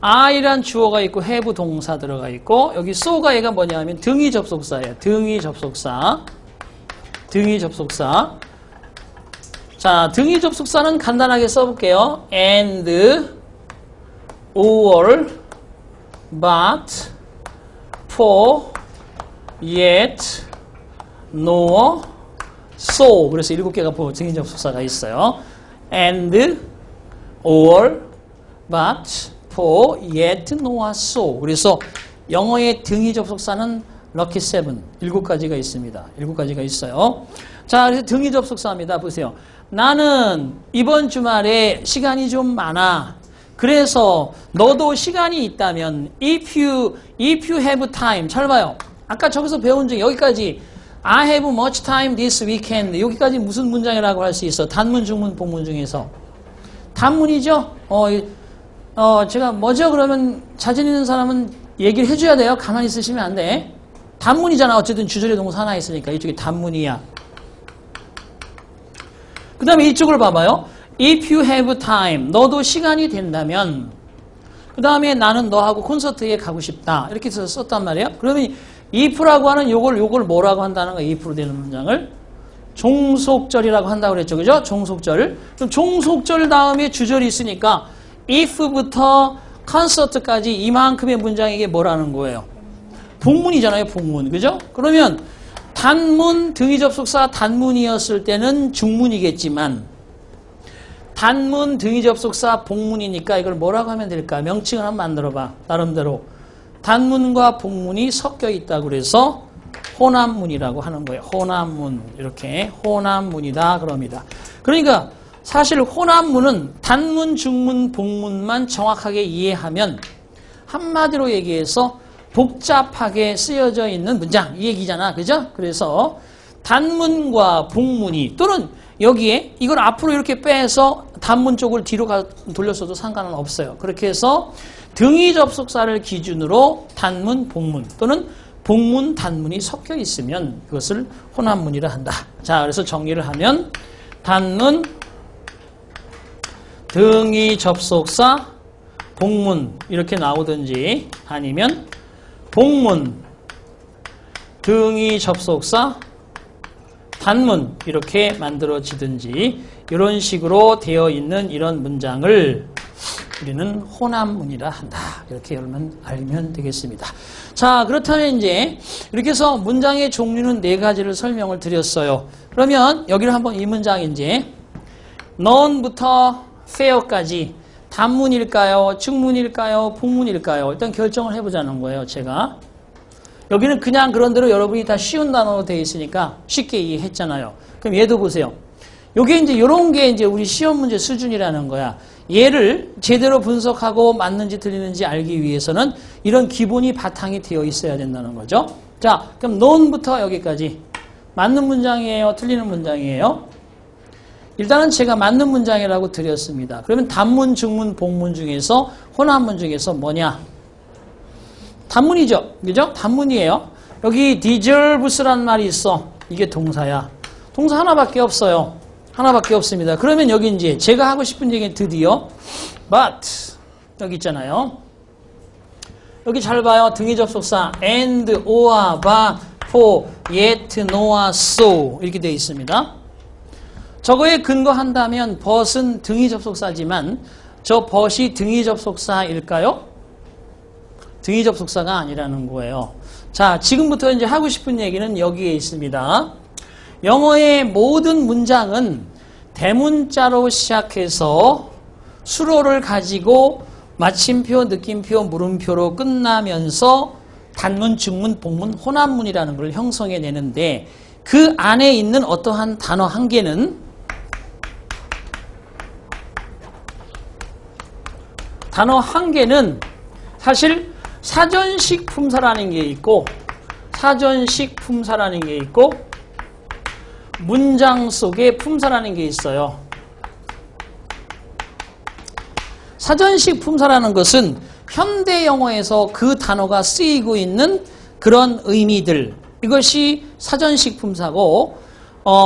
I란 주어가 있고 have 동사 들어가 있고 여기 so가 얘가 뭐냐면 등위 접속사예요. 등위 접속사. 등위 접속사. 자, 등위 접속사는 간단하게 써볼게요. And, or, but, for, yet, nor, so. 그래서 7개가 등위 접속사가 있어요. And, or, but, for, yet, nor, so. 그래서 영어의 등위 접속사는 럭키 7, 7가지가 있습니다. 7가지가 있어요. 자, 그래서 등위 접속사입니다. 보세요. 나는 이번 주말에 시간이 좀 많아. 그래서 너도 시간이 있다면 if you have time. 잘 봐요. 아까 저기서 배운 중 여기까지 I have much time this weekend. 여기까지 무슨 문장이라고 할 수 있어? 단문, 중문, 복문 중에서 단문이죠? 제가 뭐죠? 그러면 자신 있는 사람은 얘기를 해줘야 돼요. 가만히 있으시면 안 돼. 단문이잖아. 어쨌든 주절의 동사 하나 있으니까 이쪽이 단문이야. 그 다음에 이쪽을 봐봐요. If you have time. 너도 시간이 된다면. 그 다음에 나는 너하고 콘서트에 가고 싶다. 이렇게 해서 썼단 말이에요. 그러면 if라고 하는 요걸 뭐라고 한다는 거예요? if로 되는 문장을. 종속절이라고 한다고 그랬죠. 그죠? 종속절. 그럼 종속절 다음에 주절이 있으니까 if부터 콘서트까지 이만큼의 문장에게 뭐라는 거예요? 복문이잖아요. 복문. 그죠? 그러면 단문, 등위 접속사 단문이었을 때는 중문이겠지만 단문, 등위 접속사 복문이니까 이걸 뭐라고 하면 될까? 명칭을 한번 만들어봐. 나름대로. 단문과 복문이 섞여 있다고 그래서 혼합문이라고 하는 거예요. 혼합문. 이렇게 혼합문이다 그럽니다. 그러니까 사실 혼합문은 단문, 중문, 복문만 정확하게 이해하면 한마디로 얘기해서 복잡하게 쓰여져 있는 문장 이 얘기잖아. 그죠? 그래서 단문과 복문이 또는 여기에 이걸 앞으로 이렇게 빼서 단문 쪽을 뒤로 돌렸어도 상관은 없어요. 그렇게 해서 등위 접속사를 기준으로 단문, 복문 또는 복문, 단문이 섞여 있으면 그것을 혼합문이라 한다. 자, 그래서 정리를 하면 단문, 등위 접속사, 복문 이렇게 나오든지 아니면 복문, 등위 접속사, 단문 이렇게 만들어지든지 이런 식으로 되어 있는 이런 문장을 우리는 호남문이라 한다. 이렇게 알면 되겠습니다. 자, 그렇다면 이제 이렇게 해서 문장의 종류는 4가지를 설명을 드렸어요. 그러면 여기를 한번 이 문장 이제 none부터 fair까지 단문일까요? 중문일까요? 복문일까요? 일단 결정을 해보자는 거예요, 제가. 여기는 그냥 그런 대로 여러분이 다 쉬운 단어로 되어 있으니까 쉽게 이해했잖아요. 그럼 얘도 보세요. 요게 이제 요런 게 이제 우리 시험 문제 수준이라는 거야. 얘를 제대로 분석하고 맞는지 틀리는지 알기 위해서는 이런 기본이 바탕이 되어 있어야 된다는 거죠. 자, 그럼 none부터 여기까지. 맞는 문장이에요? 틀리는 문장이에요? 일단은 제가 맞는 문장이라고 드렸습니다. 그러면 단문, 중문, 복문 중에서 혼합문 중에서 뭐냐? 단문이죠. 그죠? 단문이에요. 여기 deserves란 말이 있어. 이게 동사야. 동사 하나밖에 없어요. 하나밖에 없습니다. 그러면 여기 이제 제가 하고 싶은 얘기는 드디어 but 여기 있잖아요. 여기 잘 봐요. 등위 접속사 and, or, but, for, yet, nor, so 이렇게 되어 있습니다. 저거에 근거한다면 but은 등위 접속사지만 저 but이 등위 접속사일까요? 등위 접속사가 아니라는 거예요. 자, 지금부터 이제 하고 싶은 얘기는 여기에 있습니다. 영어의 모든 문장은 대문자로 시작해서 수로를 가지고 마침표, 느낌표, 물음표로 끝나면서 단문, 중문, 복문, 혼합문이라는 걸 형성해내는데 그 안에 있는 어떠한 단어 한 개는 사실 사전식 품사라는 게 있고 문장 속에 품사라는 게 있어요. 사전식 품사라는 것은 현대 영어에서 그 단어가 쓰이고 있는 그런 의미들, 이것이 사전식 품사고,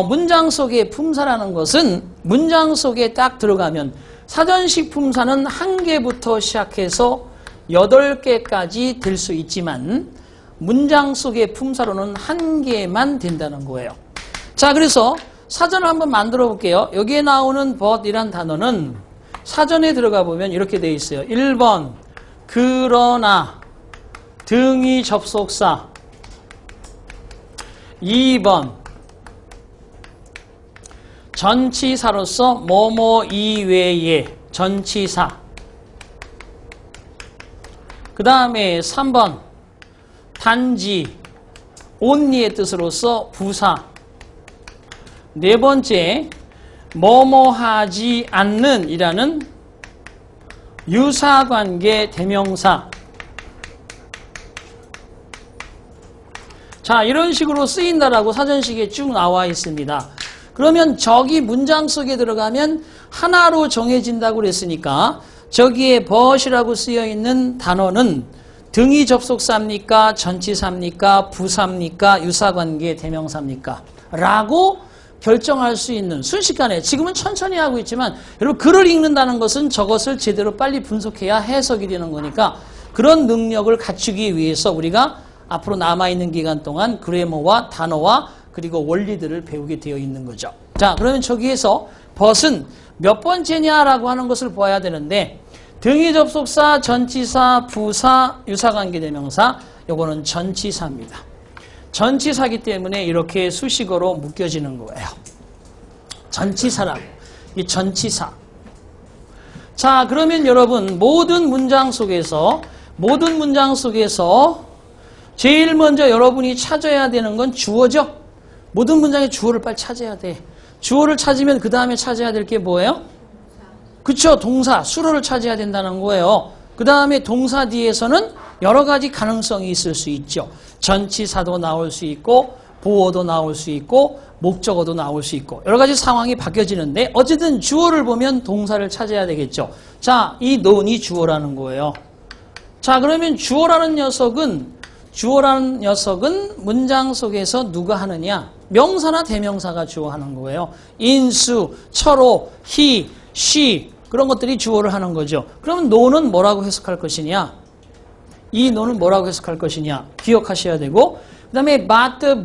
문장 속의 품사라는 것은 문장 속에 딱 들어가면 사전식 품사는 1개부터 시작해서 8개까지 될 수 있지만 문장 속의 품사로는 1개만 된다는 거예요. 자, 그래서 사전을 한번 만들어 볼게요. 여기에 나오는 but이란 단어는 사전에 들어가 보면 이렇게 되어 있어요. 1번 그러나 등위 접속사, 2번 전치사로서 뭐뭐 이외에 전치사, 그 다음에 3번 단지 only의 뜻으로서 부사, 4번째 뭐뭐 하지 않는 이라는 유사관계 대명사. 자, 이런 식으로 쓰인다라고 사전식에 쭉 나와 있습니다. 그러면 저기 문장 속에 들어가면 하나로 정해진다고 그랬으니까 저기에 but이라고 쓰여 있는 단어는 등위 접속사입니까? 전치사입니까? 부사입니까? 유사관계 대명사입니까? 라고 결정할 수 있는, 순식간에, 지금은 천천히 하고 있지만 여러분 글을 읽는다는 것은 저것을 제대로 빨리 분석해야 해석이 되는 거니까 그런 능력을 갖추기 위해서 우리가 앞으로 남아있는 기간 동안 그래머와 단어와 그리고 원리들을 배우게 되어 있는 거죠. 자, 그러면 저기에서 but은 몇 번째냐라고 하는 것을 봐야 되는데 등위 접속사, 전치사, 부사, 유사관계대명사, 요거는 전치사입니다. 전치사기 때문에 이렇게 수식어로 묶여지는 거예요. 전치사라고. 이 전치사. 자, 그러면 여러분 모든 문장 속에서 제일 먼저 여러분이 찾아야 되는 건 주어죠. 모든 문장의 주어를 빨리 찾아야 돼. 주어를 찾으면 그 다음에 찾아야 될 게 뭐예요? 그쵸, 동사, 수로를 찾아야 된다는 거예요. 그 다음에 동사 뒤에서는 여러 가지 가능성이 있을 수 있죠. 전치사도 나올 수 있고 보어도 나올 수 있고 목적어도 나올 수 있고 여러 가지 상황이 바뀌어지는데 어쨌든 주어를 보면 동사를 찾아야 되겠죠. 자, 이 논이 주어라는 거예요. 자, 그러면 주어라는 녀석은 문장 속에서 누가 하느냐? 명사나 대명사가 주어하는 거예요. 인수, 철호, he, she 그런 것들이 주어를 하는 거죠. 그러면 no는 뭐라고 해석할 것이냐? 이 no는 뭐라고 해석할 것이냐? 기억하셔야 되고 그 다음에 but the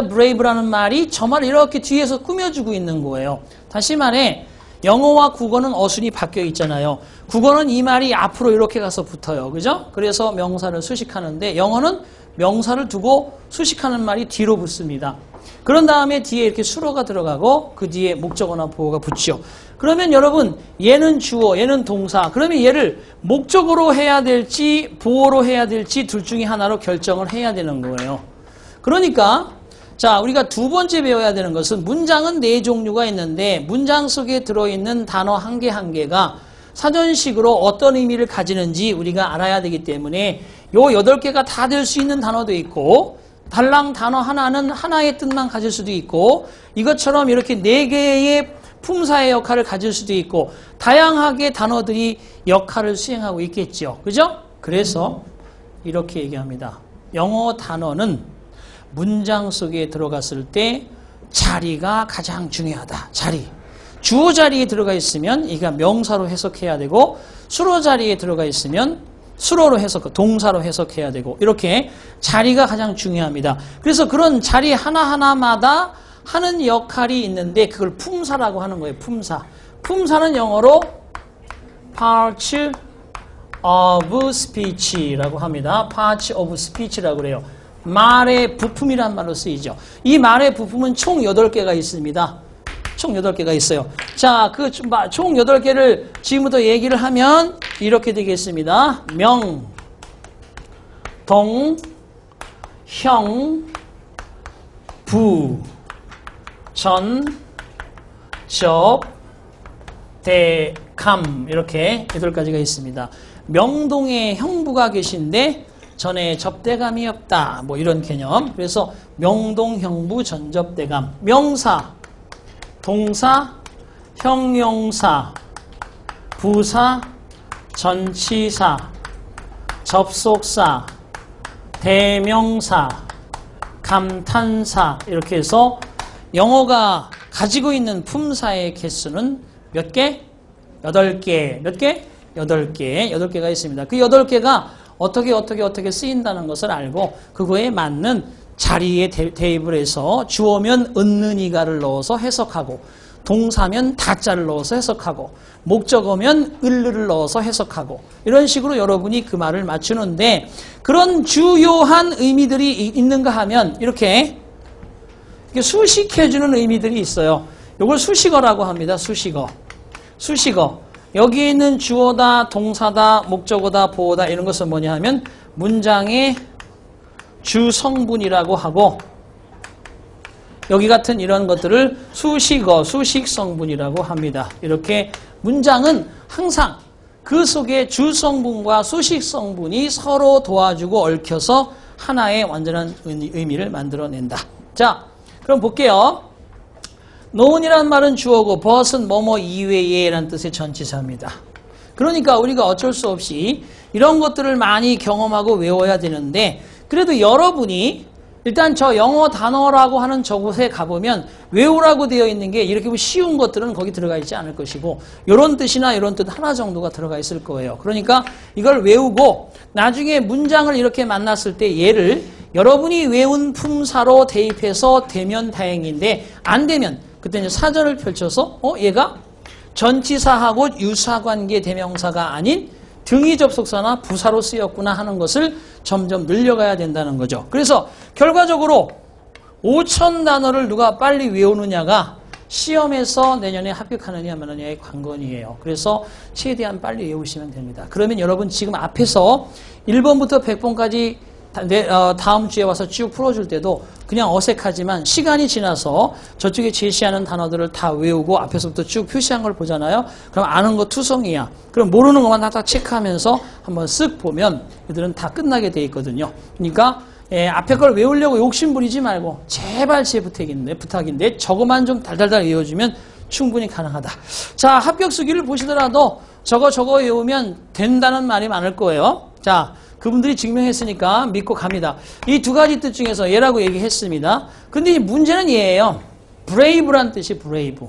brave라는 말이 저 말을 이렇게 뒤에서 꾸며주고 있는 거예요. 다시 말해 영어와 국어는 어순이 바뀌어 있잖아요. 국어는 이 말이 앞으로 이렇게 가서 붙어요. 그죠? 그래서 명사를 수식하는데 영어는 명사를 두고 수식하는 말이 뒤로 붙습니다. 그런 다음에 뒤에 이렇게 수로가 들어가고 그 뒤에 목적어나 보어가 붙죠. 그러면 여러분 얘는 주어, 얘는 동사. 그러면 얘를 목적어로 해야 될지 보어로 해야 될지 둘 중에 하나로 결정을 해야 되는 거예요. 그러니까 자, 우리가 두 번째 배워야 되는 것은 문장은 네 종류가 있는데 문장 속에 들어있는 단어 한 개 한 개가 사전식으로 어떤 의미를 가지는지 우리가 알아야 되기 때문에 요 8개가 다 될 수 있는 단어도 있고 달랑 단어 하나는 하나의 뜻만 가질 수도 있고 이것처럼 이렇게 4개의 품사의 역할을 가질 수도 있고 다양하게 단어들이 역할을 수행하고 있겠죠. 그죠? 그래서 이렇게 얘기합니다. 영어 단어는 문장 속에 들어갔을 때 자리가 가장 중요하다. 자리. 주어 자리에 들어가 있으면 이가 명사로 해석해야 되고 수로 자리에 들어가 있으면 수로로 동사로 해석해야 되고 이렇게 자리가 가장 중요합니다. 그래서 그런 자리 하나하나마다 하는 역할이 있는데 그걸 품사라고 하는 거예요. 품사. 품사는 영어로 parts of speech라고 합니다. parts of speech라고 그래요. 말의 부품이란 말로 쓰이죠. 이 말의 부품은 총 8개가 있습니다. 총 8개가 있어요. 자, 그 총 8개를 지금부터 얘기를 하면 이렇게 되겠습니다. 명, 동, 형, 부, 전, 접, 대, 감 이렇게 8가지가 있습니다. 명동에 형부가 계신데 전에 접대감이 없다. 뭐 이런 개념. 그래서 명동, 형부, 전접대감. 명사, 동사, 형용사, 부사, 전치사, 접속사, 대명사, 감탄사 이렇게 해서 영어가 가지고 있는 품사의 개수는 몇 개? 8개. 몇 개? 8개. 8개가 있습니다. 그 8개가 어떻게 쓰인다는 것을 알고 그거에 맞는 자리에 대입을 해서 주어면 은는이가를 넣어서 해석하고 동사면 다자를 넣어서 해석하고 목적어면 을를 넣어서 해석하고 이런 식으로 여러분이 그 말을 맞추는데 그런 주요한 의미들이 있는가 하면 이렇게 수식해주는 의미들이 있어요. 이걸 수식어라고 합니다. 수식어. 수식어. 여기 있는 주어다, 동사다, 목적어다, 보어다 이런 것은 뭐냐 하면 문장의 주성분이라고 하고 여기 같은 이런 것들을 수식어, 수식성분이라고 합니다. 이렇게 문장은 항상 그 속에 주성분과 수식성분이 서로 도와주고 얽혀서 하나의 완전한 의미를 만들어낸다. 자, 그럼 볼게요. 논이란 말은 주어고 but은 뭐뭐 이외에 라는 뜻의 전치사입니다. 그러니까 우리가 어쩔 수 없이 이런 것들을 많이 경험하고 외워야 되는데 그래도 여러분이 일단 저 영어 단어라고 하는 저곳에 가보면 외우라고 되어 있는 게 이렇게 쉬운 것들은 거기 들어가 있지 않을 것이고 이런 뜻이나 이런 뜻 하나 정도가 들어가 있을 거예요. 그러니까 이걸 외우고 나중에 문장을 이렇게 만났을 때 얘를 여러분이 외운 품사로 대입해서 되면 다행인데 안 되면 그때 이제 사전을 펼쳐서 얘가 전치사하고 유사관계 대명사가 아닌 등위 접속사나 부사로 쓰였구나 하는 것을 점점 늘려가야 된다는 거죠. 그래서 결과적으로 5,000 단어를 누가 빨리 외우느냐가 시험에서 내년에 합격하느냐 마느냐의 관건이에요. 그래서 최대한 빨리 외우시면 됩니다. 그러면 여러분 지금 앞에서 1번부터 100번까지 다음 주에 와서 쭉 풀어줄 때도 그냥 어색하지만 시간이 지나서 저쪽에 제시하는 단어들을 다 외우고 앞에서부터 쭉 표시한 걸 보잖아요. 그럼 아는 거 투성이야. 그럼 모르는 것만 다 체크하면서 한번 쓱 보면 얘들은 다 끝나게 돼 있거든요. 그러니까 앞에 걸 외우려고 욕심 부리지 말고 제발 제 부탁인데 저거만 좀 달달달 외워주면 충분히 가능하다. 자, 합격 수기를 보시더라도 저거 외우면 된다는 말이 많을 거예요. 자, 그분들이 증명했으니까 믿고 갑니다. 이 2가지 뜻 중에서 얘라고 얘기했습니다. 근데 문제는 얘예요. brave란 뜻이 brave.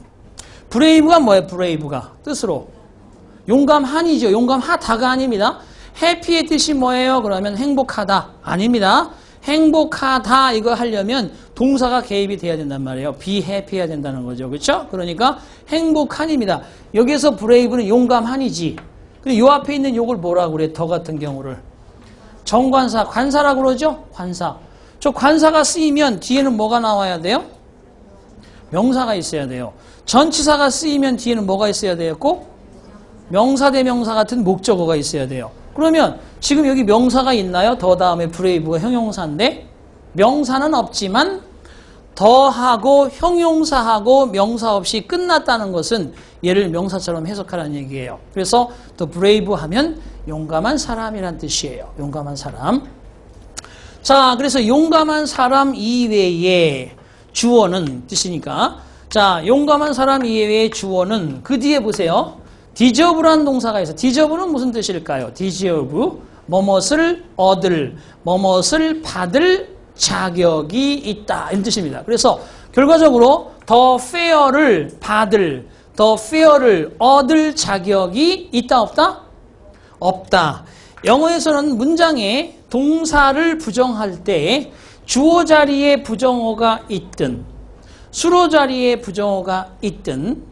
brave가 뭐예요? brave가 뜻으로 용감한이죠. 용감하다가 아닙니다. happy의 뜻이 뭐예요? 그러면 행복하다. 아닙니다. 행복하다 이거 하려면 동사가 개입이 돼야 된단 말이에요. be happy 해야 된다는 거죠. 그렇죠? 그러니까 행복한입니다. 여기서 brave는 용감한이지. 근데 요 앞에 있는 요걸 뭐라고 그래? 더 같은 경우를. 정관사, 관사라고 그러죠? 관사. 저 관사가 쓰이면 뒤에는 뭐가 나와야 돼요? 명사가 있어야 돼요. 전치사가 쓰이면 뒤에는 뭐가 있어야 돼요? 꼭 명사 대명사 같은 목적어가 있어야 돼요. 그러면 지금 여기 명사가 있나요? 더 다음에 brave가 형용사인데 명사는 없지만 더하고 형용사하고 명사 없이 끝났다는 것은 얘를 명사처럼 해석하라는 얘기예요. 그래서 더 brave 하면 용감한 사람이란 뜻이에요. 용감한 사람. 자, 그래서 용감한 사람 이외에 주어는 뜻이니까 자, 용감한 사람 이외의 주어는 그 뒤에 보세요. deserve란 동사가 있어요. deserve는 무슨 뜻일까요? deserve, 뭐뭇을 얻을, 뭐뭇을 받을 자격이 있다 이런 뜻입니다. 그래서 결과적으로 더 fair를 받을, 더 fair를 얻을 자격이 있다 없다? 없다. 영어에서는 문장에 동사를 부정할 때 주어 자리에 부정어가 있든 수로 자리에 부정어가 있든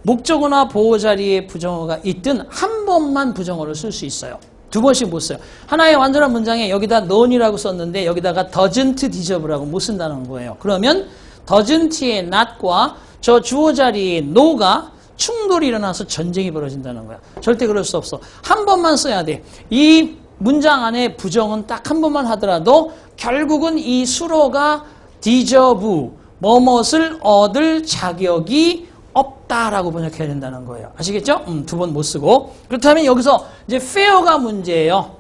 목적어나 보호 자리에 부정어가 있든 한 번만 부정어를 쓸 수 있어요. 두 번씩 못 써요. 하나의 완전한 문장에 여기다 none이라고 썼는데 여기다가 doesn't deserve라고 못 쓴다는 거예요. 그러면 doesn't의 not과 저 주어 자리의 no가 충돌이 일어나서 전쟁이 벌어진다는 거야. 절대 그럴 수 없어. 한 번만 써야 돼. 이 문장 안에 부정은 딱 한 번만 하더라도 결국은 이 수로가 deserve, 뭐뭇을 얻을 자격이 없다라고 번역해야 된다는 거예요. 아시겠죠? 두 번 못 쓰고. 그렇다면 여기서 이제 fair가 문제예요.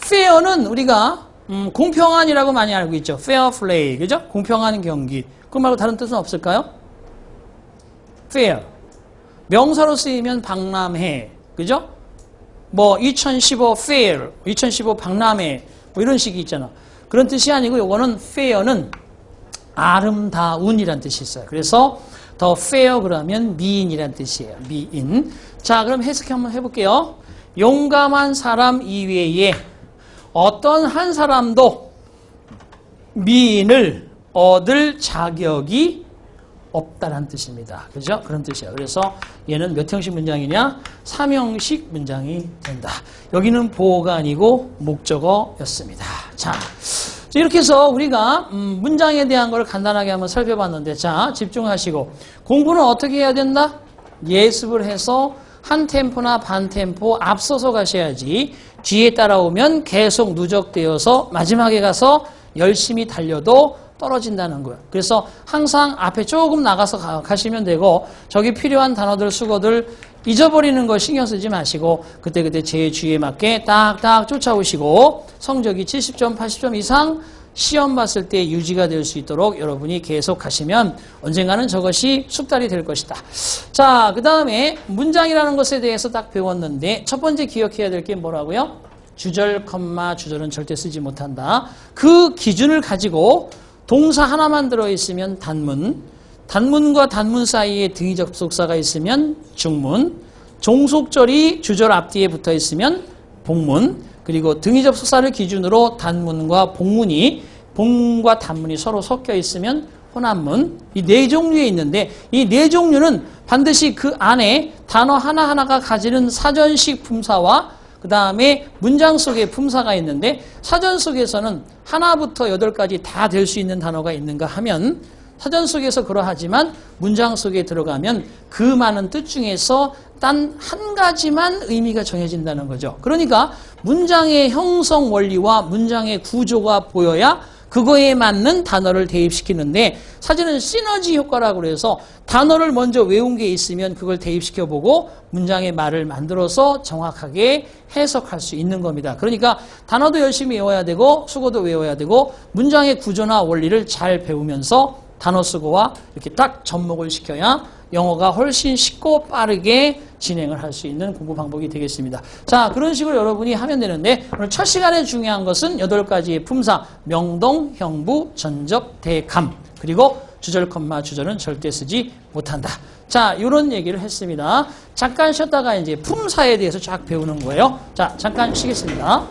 fair는 우리가 공평한이라고 많이 알고 있죠. fair play, 그죠? 공평한 경기. 그 말고 다른 뜻은 없을까요? fair. 명사로 쓰이면 박람회, 그죠? 뭐 2015 fair, 2015 박람회 뭐 이런 식이 있잖아. 그런 뜻이 아니고 요거는 fair는 아름다운이란 뜻이 있어요. 그래서 더 fair 그러면 미인이란 뜻이에요. 미인. 자, 그럼 해석 한번 해볼게요. 용감한 사람 이외에 어떤 한 사람도 미인을 얻을 자격이 없다란 뜻입니다. 그죠? 그런 뜻이에요. 그래서 얘는 몇 형식 문장이냐? 3형식 문장이 된다. 여기는 보호가 아니고 목적어였습니다. 자, 이렇게 해서 우리가 문장에 대한 걸 간단하게 한번 살펴봤는데 자, 집중하시고 공부는 어떻게 해야 된다? 예습을 해서 한 템포나 반 템포 앞서서 가셔야지 뒤에 따라오면 계속 누적되어서 마지막에 가서 열심히 달려도 떨어진다는 거예요. 그래서 항상 앞에 조금 나가서 가시면 되고 저기 필요한 단어들, 수거들 잊어버리는 거 신경 쓰지 마시고 그때그때 제 주의에 맞게 딱딱 쫓아오시고 성적이 70점, 80점 이상 시험 봤을 때 유지가 될 수 있도록 여러분이 계속 가시면 언젠가는 저것이 숙달이 될 것이다. 자, 그 다음에 문장이라는 것에 대해서 딱 배웠는데 첫 번째 기억해야 될 게 뭐라고요? 주절, 컴마, 주절은 절대 쓰지 못한다. 그 기준을 가지고 동사 하나만 들어있으면 단문, 단문과 단문 사이에 등위 접속사가 있으면 중문, 종속절이 주절 앞뒤에 붙어있으면 복문, 그리고 등위 접속사를 기준으로 단문과 복문이, 복문과 단문이 서로 섞여 있으면 혼합문, 이 네 종류에 있는데 이 네 종류는 반드시 그 안에 단어 하나하나가 가지는 사전식 품사와 그 다음에 문장 속에 품사가 있는데 사전 속에서는 하나부터 8가지 다 될 수 있는 단어가 있는가 하면 사전 속에서 그러하지만 문장 속에 들어가면 그 많은 뜻 중에서 단 한 가지만 의미가 정해진다는 거죠. 그러니까 문장의 형성 원리와 문장의 구조가 보여야 그거에 맞는 단어를 대입시키는데 사전은 시너지 효과라고 해서 단어를 먼저 외운 게 있으면 그걸 대입시켜보고 문장의 말을 만들어서 정확하게 해석할 수 있는 겁니다. 그러니까 단어도 열심히 외워야 되고 수거도 외워야 되고 문장의 구조나 원리를 잘 배우면서 단어 수거와 이렇게 딱 접목을 시켜야 영어가 훨씬 쉽고 빠르게 진행을 할 수 있는 공부 방법이 되겠습니다. 자, 그런 식으로 여러분이 하면 되는데 오늘 첫 시간에 중요한 것은 8가지의 품사, 명동, 형부, 전적, 대감 그리고 주절, 컴마, 주절은 절대 쓰지 못한다. 자, 이런 얘기를 했습니다. 잠깐 쉬었다가 이제 품사에 대해서 쫙 배우는 거예요. 자, 잠깐 쉬겠습니다.